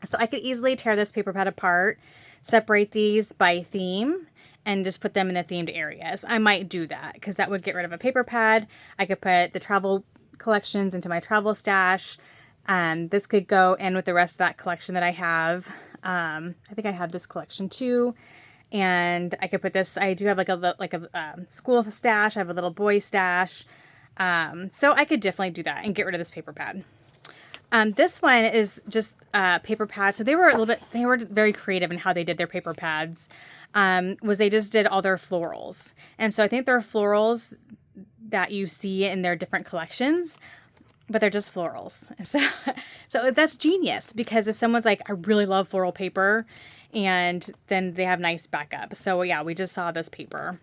So I could easily tear this paper pad apart, separate these by theme, and just put them in the themed areas. I might do that because that would get rid of a paper pad. I could put the travel collections into my travel stash. This could go in with the rest of that collection that I have. I think I have this collection too. And I could put this, I do have like a school stash. I have a little boy stash. So I could definitely do that and get rid of this paper pad. This one is just paper pads. So they were very creative in how they did their paper pads. They just did all their florals. And so I think they're florals that you see in their different collections, but they're just florals. So that's genius, because if someone's like, I really love floral paper, and then they have nice backup. So yeah, we just saw this paper.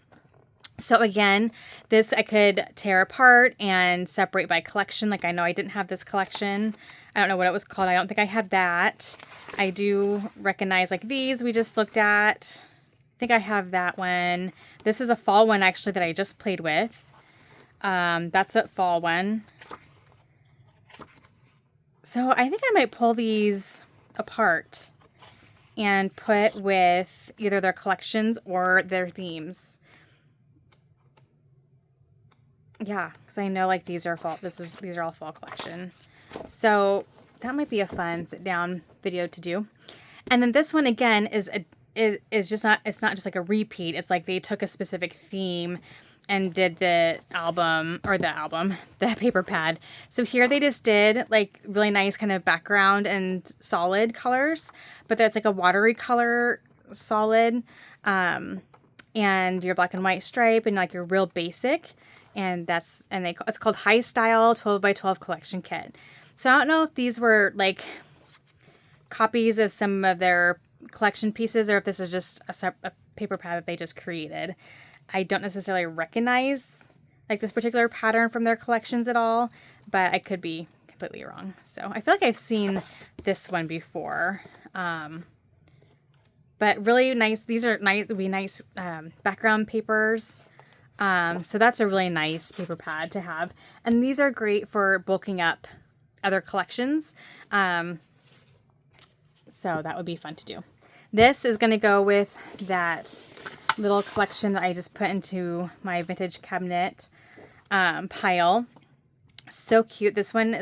So again, this I could tear apart and separate by collection. Like I know I didn't have this collection. I don't know what it was called. I don't think I had that. I do recognize like these we just looked at. I think I have that one. This is a fall one actually that I just played with. That's a fall one. So I think I might pull these apart and put with either their collections or their themes. Yeah, because I know like these are fall. These are all fall collection. So that might be a fun sit down video to do. And then this one again is just not, it's not just like a repeat. It's like they took a specific theme and did the paper pad. So here they just did like really nice kind of background and solid colors, but that's like a watery color solid, and your black and white stripe and like your real basic. And it's called High Style 12 by 12 collection kit. So I don't know if these were like copies of some of their collection pieces or if this is just a paper pad that they just created. I don't necessarily recognize like this particular pattern from their collections at all, but I could be completely wrong. So I feel like I've seen this one before. But really nice. These are nice, would be nice background papers. So that's a really nice paper pad to have. And these are great for bulking up other collections. So that would be fun to do. This is going to go with that little collection that I just put into my vintage cabinet pile. So cute. This one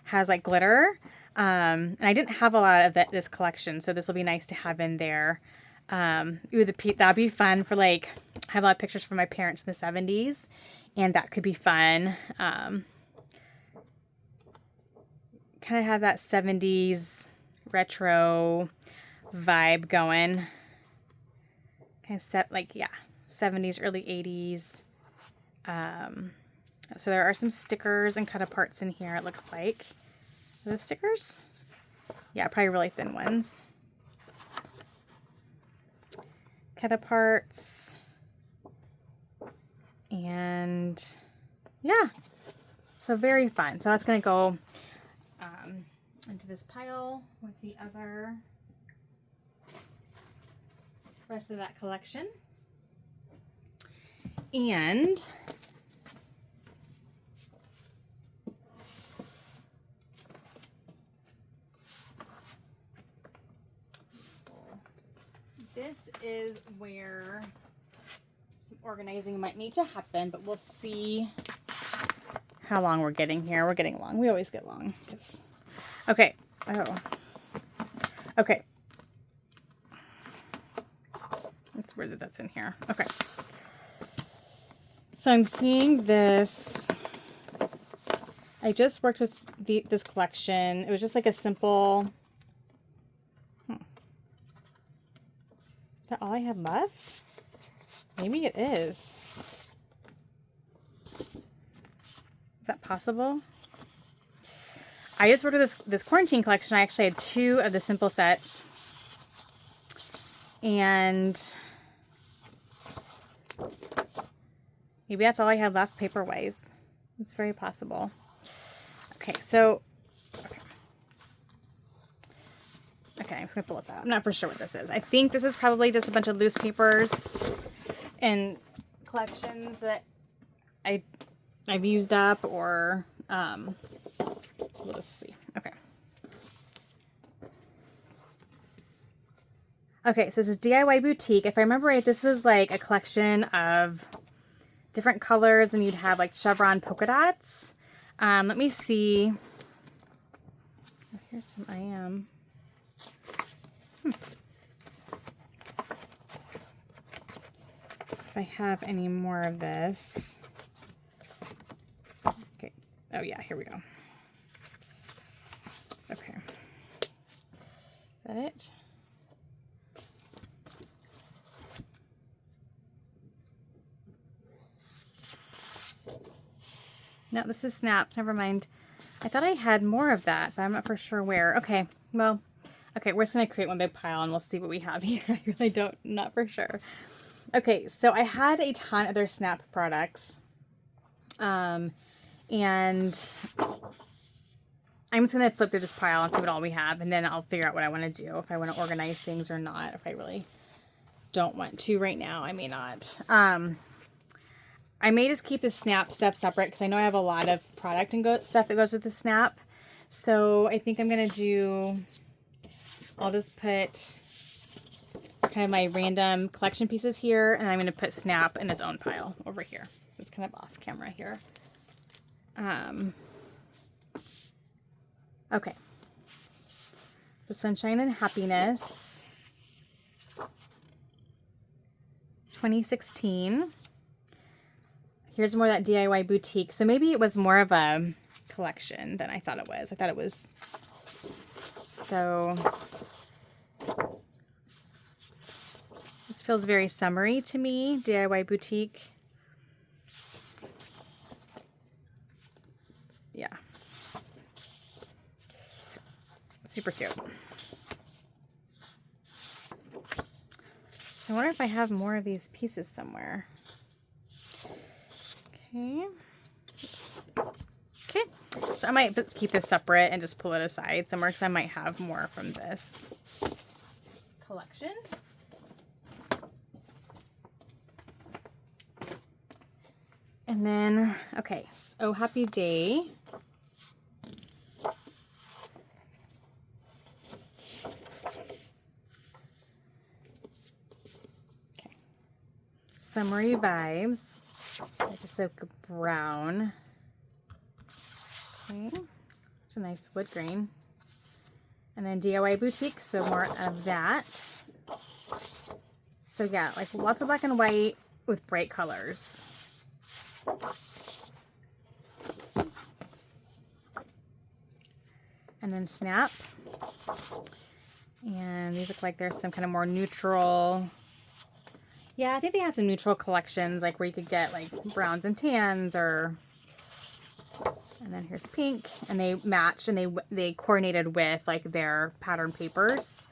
has like glitter. And I didn't have a lot of this collection, so this will be nice to have in there. That'd be fun for like, I have a lot of pictures from my parents in the 70s, and that could be fun. Kind of have that 70s retro vibe going. Kind of set like, yeah, 70s, early 80s. So there are some stickers and cut aparts in here, it looks like. Are those stickers? Yeah, probably really thin ones. Cut aparts. And yeah, so very fun. So that's going to go into this pile with the other rest of that collection. And this is where some organizing might need to happen, but we'll see how long we're getting here. We're getting long. We always get long. Okay. Oh. Okay. It's weird that that's in here. Okay. So I'm seeing this. I just worked with this collection. It was just like a simple. Is that all I have left? Maybe it is. Is that possible? I just worked with this quarantine collection. I actually had 2 of the simple sets. And maybe that's all I had left paper-wise. It's very possible. Okay, so... Okay, I'm just going to pull this out. I'm not for sure what this is. I think this is probably just a bunch of loose papers and collections that I've used up, or we'll just see. Okay. Okay, so this is DIY Boutique. If I remember right, this was like a collection of different colors, and you'd have like chevron polka dots. Let me see. Oh, here's some I am. If I have any more of this. Okay. Oh yeah, here we go. Okay. Is that it? No, this is Snap. Never mind. I thought I had more of that, but I'm not for sure where. Okay, well, okay, we're just going to create one big pile and we'll see what we have here. I really don't, not for sure. Okay, so I had a ton of their Snap products. And I'm just going to flip through this pile and see what all we have, and then I'll figure out what I want to do, if I want to organize things or not. If I really don't want to right now, I may not. I may just keep the Snap stuff separate because I know I have a lot of product and stuff that goes with the Snap. So I think I'm going to do, I'll just put kind of my random collection pieces here, and I'm going to put Snap in its own pile over here. So It's kind of off camera here. Okay. So Sunshine and Happiness, 2016. Here's more of that DIY boutique. So maybe it was more of a collection than I thought it was. I thought it was so... This feels very summery to me, DIY boutique. Yeah. Super cute. So I wonder if I have more of these pieces somewhere. Okay. Oops. Okay. So I might keep this separate and just pull it aside somewhere because I might have more from this collection. And then, okay, so Happy Day. Okay. Summery Vibes. Just like a brown. Okay. It's a nice wood grain. And then DIY Boutique, so more of that. So yeah, like lots of black and white with bright colors. And then Snap. And these look like there's some kind of more neutral. Yeah, I think they had some neutral collections, like where you could get like browns and tans, or. And then here's pink, and they matched and they coordinated with like their pattern papers.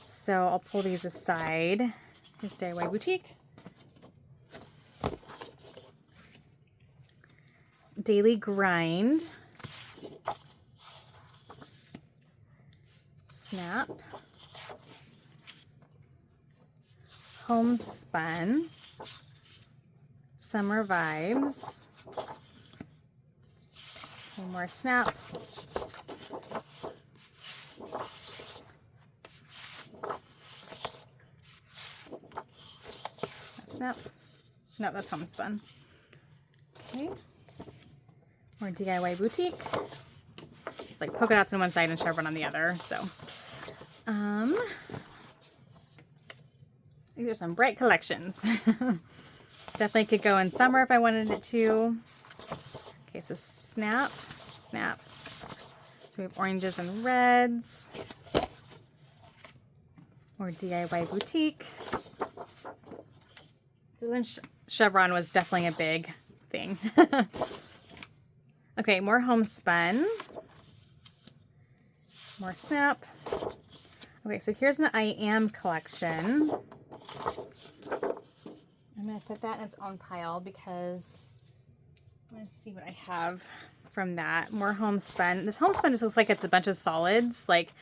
So I'll pull these aside. Here's DIY Boutique. Daily Grind. Snap. Homespun. Summer Vibes. One more Snap. Snap. No, that's Homespun. Okay. More DIY Boutique. It's like polka dots on one side and chevron on the other. So, these are some bright collections. Definitely could go in summer if I wanted it to. Okay, so Snap, Snap. So we have oranges and reds. More DIY Boutique. Chevron was definitely a big thing. Okay, more Homespun. More Snap. Okay, so here's an I Am collection. I'm going to put that in its own pile because I'm going to see what I have from that. More Homespun. This Homespun just looks like it's a bunch of solids, like,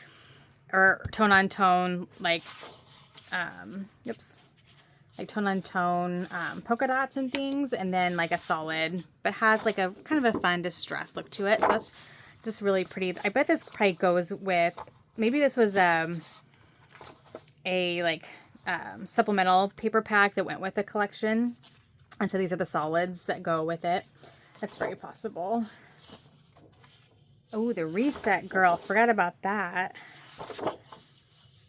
or tone on tone, like, like tone on tone polka dots and things, and then like a solid, but has like a kind of a fun distress look to it. So that's just really pretty. I bet this probably goes with, maybe this was a like supplemental paper pack that went with the collection, and so these are the solids that go with it. That's very possible. Oh, the Reset Girl, forgot about that.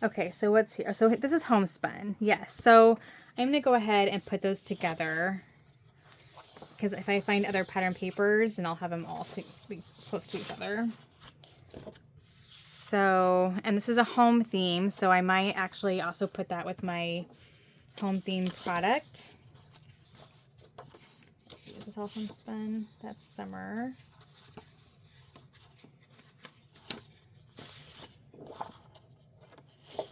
Okay, so what's here? So this is Homespun. Yes, so I'm going to go ahead and put those together because if I find other pattern papers, then I'll have them all to be close to each other. So, and this is a home theme, so I might actually also put that with my home theme product. Let's see, is this all Homespun? That's summer.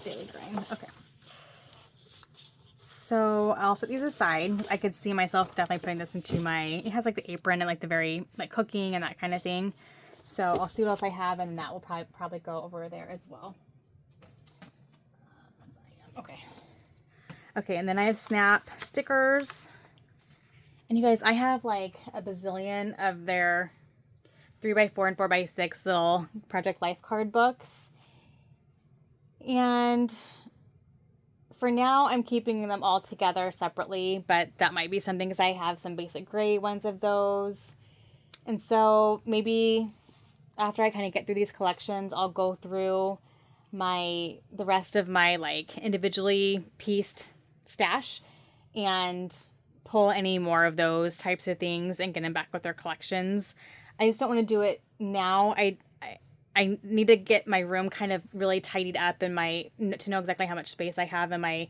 Daily Grind. Okay. So I'll set these aside. I could see myself definitely putting this into my, it has like the apron and like the very, like cooking and that kind of thing. So I'll see what else I have, and that will probably go over there as well. Okay. Okay, and then I have Snap stickers. And you guys, I have like a bazillion of their 3x4 and 4x6 little Project Life card books. And for now, I'm keeping them all together separately, but that might be something because I have some basic gray ones of those. And so maybe after I kind of get through these collections, I'll go through the rest of my like individually pieced stash and pull any more of those types of things and get them back with their collections. I just don't want to do it now. I need to get my room kind of really tidied up and to know exactly how much space I have in my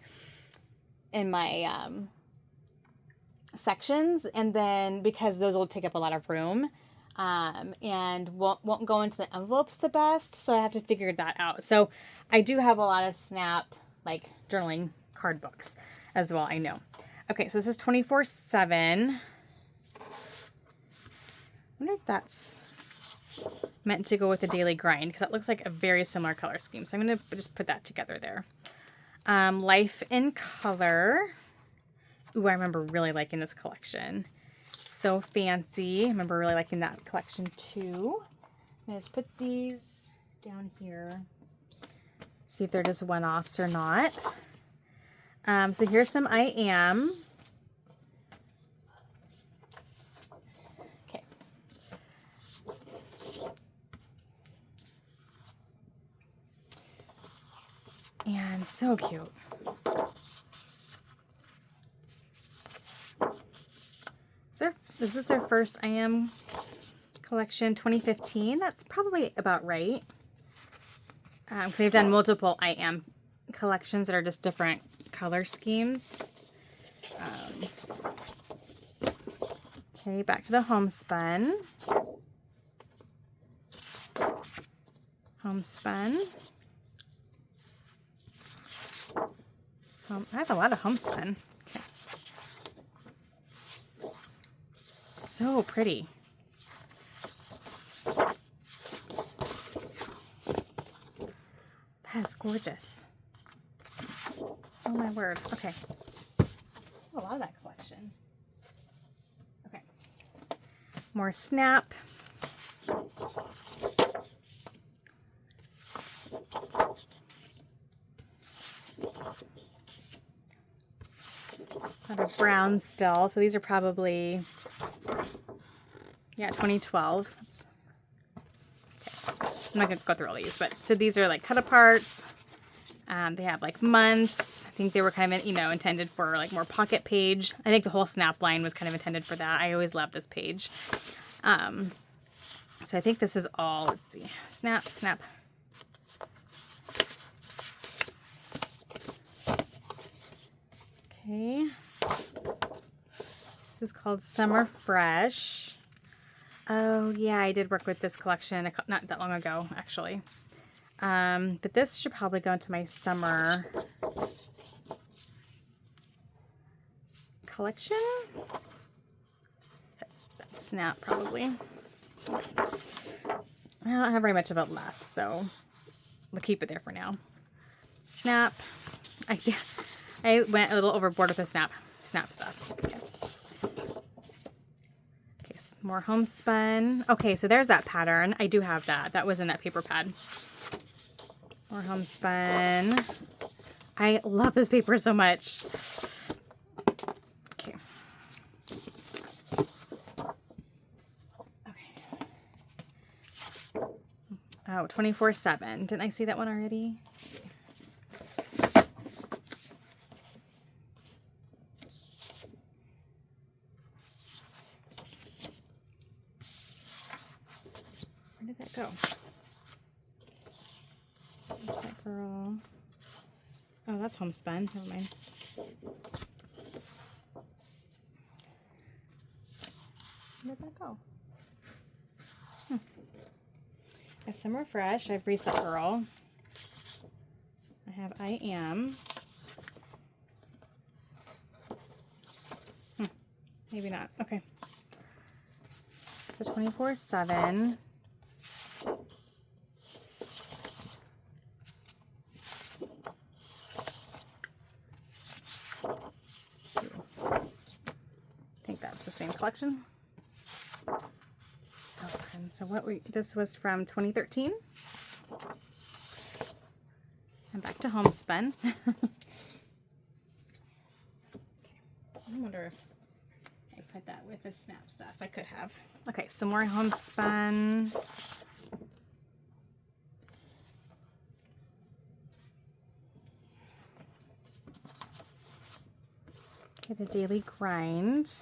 sections, and then because those will take up a lot of room and won't go into the envelopes the best, so I have to figure that out. So I do have a lot of Snap like journaling card books as well, I know. Okay, so this is 24/7. I wonder if that's meant to go with the daily grind because that looks like a very similar color scheme. So I'm going to just put that together there. Life in Color. Ooh, I remember really liking this collection. So Fancy. I remember really liking that collection too. Let's put these down here. See if they're just one-offs or not. So here's some I Am. Okay. And so cute. So this is their first I Am collection, 2015. That's probably about right. Because they've done multiple I Am collections that are just different color schemes. Okay, back to the Homespun. Homespun. I have a lot of Homespun. Okay. So pretty. That is gorgeous. Oh my word. Okay. A lot of that collection. Okay. More Snap. A lot of brown still. So these are probably, yeah, 2012. Okay. I'm not going to go through all these, but so these are like cut aparts. They have like months. I think they were kind of, intended for like more pocket page. I think the whole Snap line was kind of intended for that. I always love this page. So I think this is all, let's see, Snap. Okay. This is called Summer Fresh. Oh yeah, I did work with this collection not that long ago, actually. But this should probably go into my summer collection. Snap, probably. I don't have very much of it left, so we'll keep it there for now. Snap. I went a little overboard with the Snap stuff. Okay. Okay, more Homespun. Okay, so there's that pattern. I do have that. That was in that paper pad. More Homespun. I love this paper so much. Okay. Okay. Oh, 24/7. Didn't I see that one already? Where did that go? That girl. Oh, that's Homespun. Never mind. Where did that go? I have Summer Fresh. I have Reset Girl. I have I Am. Maybe not. Okay. So 24/7. It's the same collection. So this was from 2013. And back to Homespun. or if I put that with the snap stuff. I could have. Okay, some more homespun. Okay, the Daily Grind.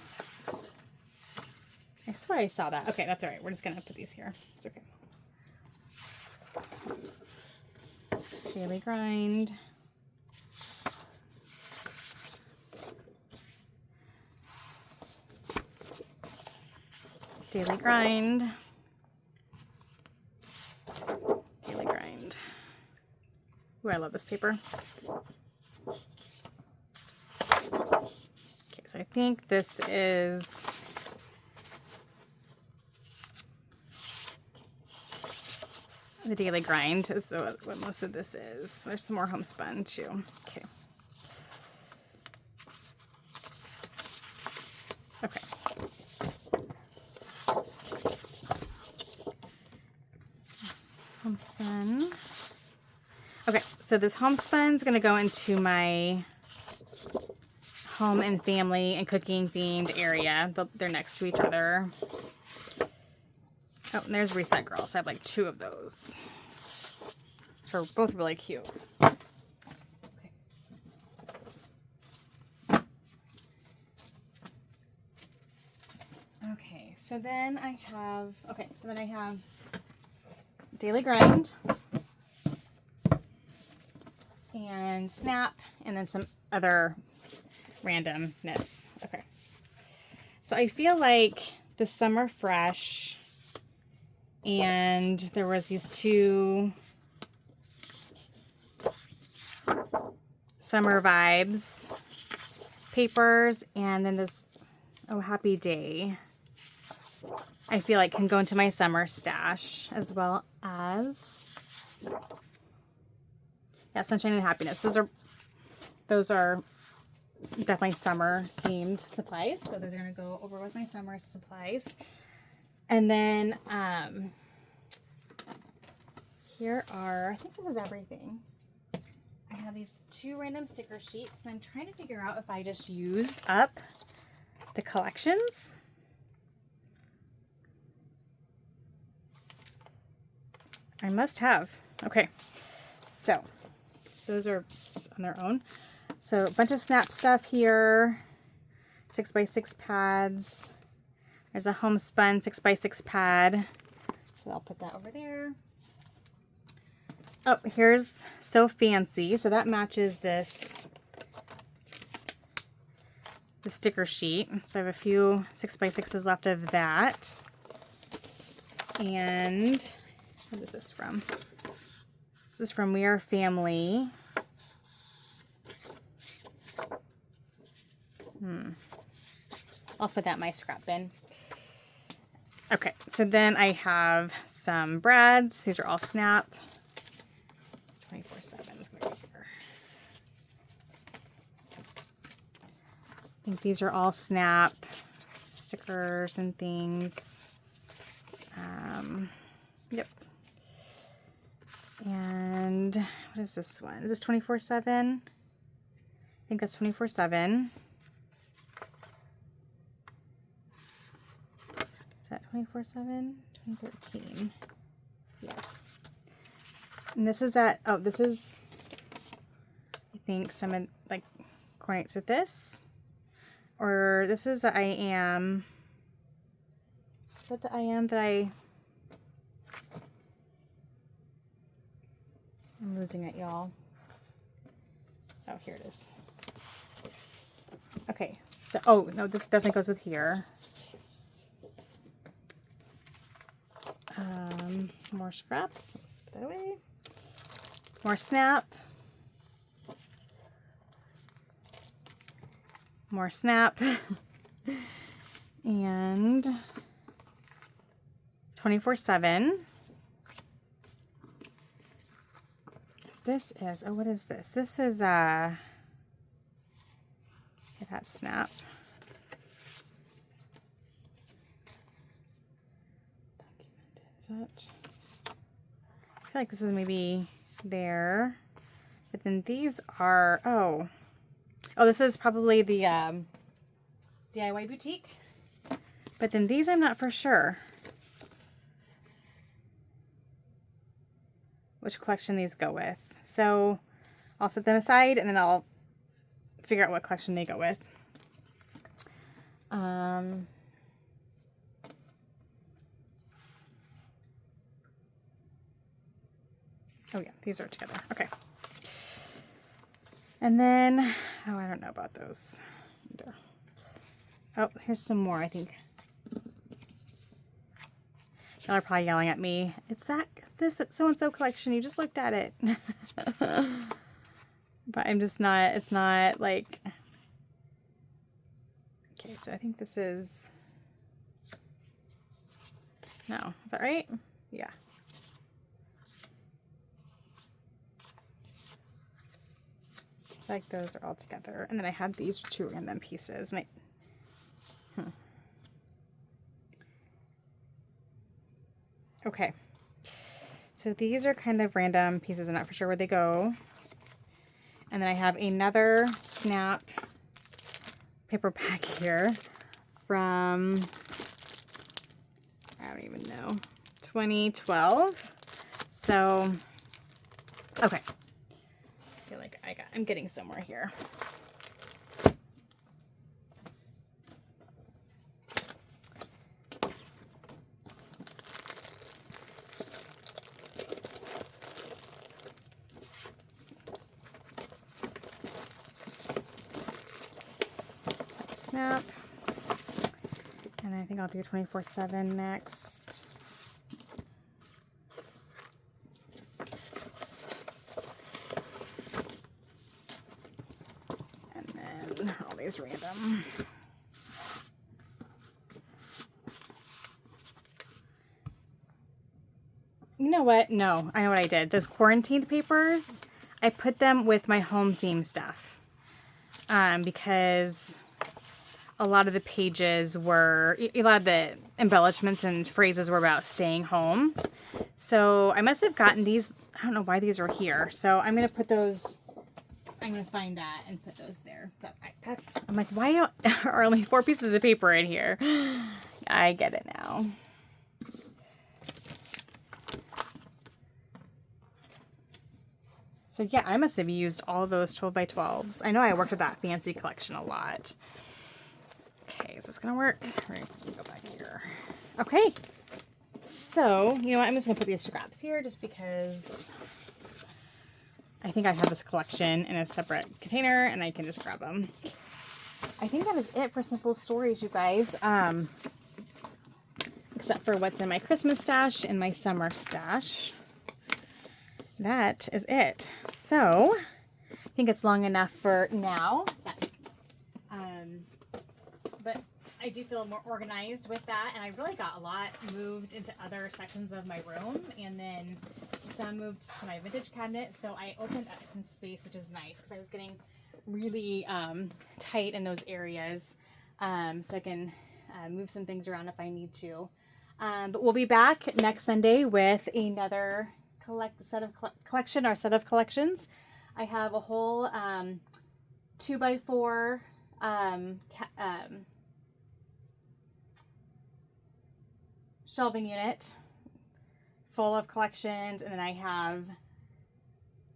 I swear I saw that. Okay, that's all right. We're just going to put these here. It's okay. Daily Grind. Daily Grind. Daily Grind. Ooh, I love this paper. Okay, so I think this is the Daily Grind is what most of this is. There's some more homespun too. Okay. Okay. Homespun. Okay, so this homespun is going to go into my home and family and cooking themed area. They're next to each other. Oh, and there's Reset Girl. So I have like 2 of those. Which are both really cute. Okay, so then I have Daily Grind and Snap and then some other randomness. Okay. So I feel like the Summer Fresh and there was these 2 Summer Vibes papers and then this Oh Happy Day I feel like can go into my summer stash, as well as Sunshine and Happiness. Those are definitely summer themed supplies, so those are going to go over with my summer supplies. And then here are, I think this is everything. I have these 2 random sticker sheets, and I'm trying to figure out if I just used up the collections. I must have. Okay, so those are just on their own. So a bunch of Snap stuff here, 6x6 pads. There's a homespun 6x6 pad. So I'll put that over there. Oh, here's So Fancy. So that matches the sticker sheet. So I have a few 6x6s left of that. And what is this from? This is from We Are Family. I'll put that in my scrap bin. Okay, so then I have some brads. These are all Snap. 24/7 is going to be here. I think these are all Snap stickers and things. Yep. And what is this one? Is this 24/7? I think that's 24/7. Is that 24/7? 2013. Yeah. And this is that, oh, this is, I think, some of, like, coordinates with this. Or this is the I Am. Is that the I Am that I'm losing it, y'all. Oh, here it is. Okay, so, oh, no, this definitely goes with here. More scraps. Let's put that away. More Snap. More Snap. And 24/7. This is, oh, what is this? This is, okay, that's Snap. Documented, is that? I feel like this is maybe there. But then these are, oh, this is probably the DIY Boutique. But then these I'm not for sure which collection these go with. So I'll set them aside and then I'll figure out what collection they go with. Oh yeah, these are together. Okay. And then, oh, I don't know about those either. Oh, here's some more, I think. Y'all are probably yelling at me. Is this so-and-so collection? You just looked at it. But I'm just not, it's not like, okay, so I think this is, no, is that right? Yeah. I like those are all together. And then I had these two random pieces. And okay. So these are kind of random pieces. I'm not for sure where they go. And then I have another Snap paper pack here from, I don't even know, 2012. So, okay. I feel like I'm getting somewhere here. Snap. And I think I'll do 24/7 next. And then all these random. You know what? No, I know what I did. Those quarantined papers, I put them with my home theme stuff. Because a lot of the pages were, a lot of the embellishments and phrases were about staying home. So I must have gotten these, I don't know why these are here. So I'm going to put those, I'm going to find that and put those there. But I'm like, why are only 4 pieces of paper in here? I get it now. So yeah, I must have used all those 12 by 12s. I know I worked with that fancy collection a lot. Okay, is this gonna work? All right, let me go back here. Okay, so you know what? I'm just gonna put these scraps here just because I think I have this collection in a separate container and I can just grab them. I think that is it for Simple Stories, you guys. Except for what's in my Christmas stash and my summer stash. That is it. So I think it's long enough for now. But I do feel more organized with that, and I really got a lot moved into other sections of my room, and then some moved to my vintage cabinet. So I opened up some space, which is nice because I was getting really tight in those areas. So I can move some things around if I need to. But we'll be back next Sunday with another set of collections. I have a whole 2x4 shelving unit full of collections, and then I have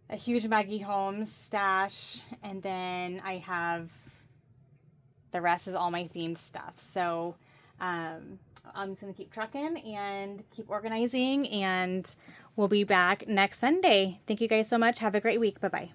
a huge Maggie Holmes stash, and then I have the rest is all my themed stuff. So I'm just going to keep trucking and keep organizing, and we'll be back next Sunday. Thank you guys so much. Have a great week. Bye-bye.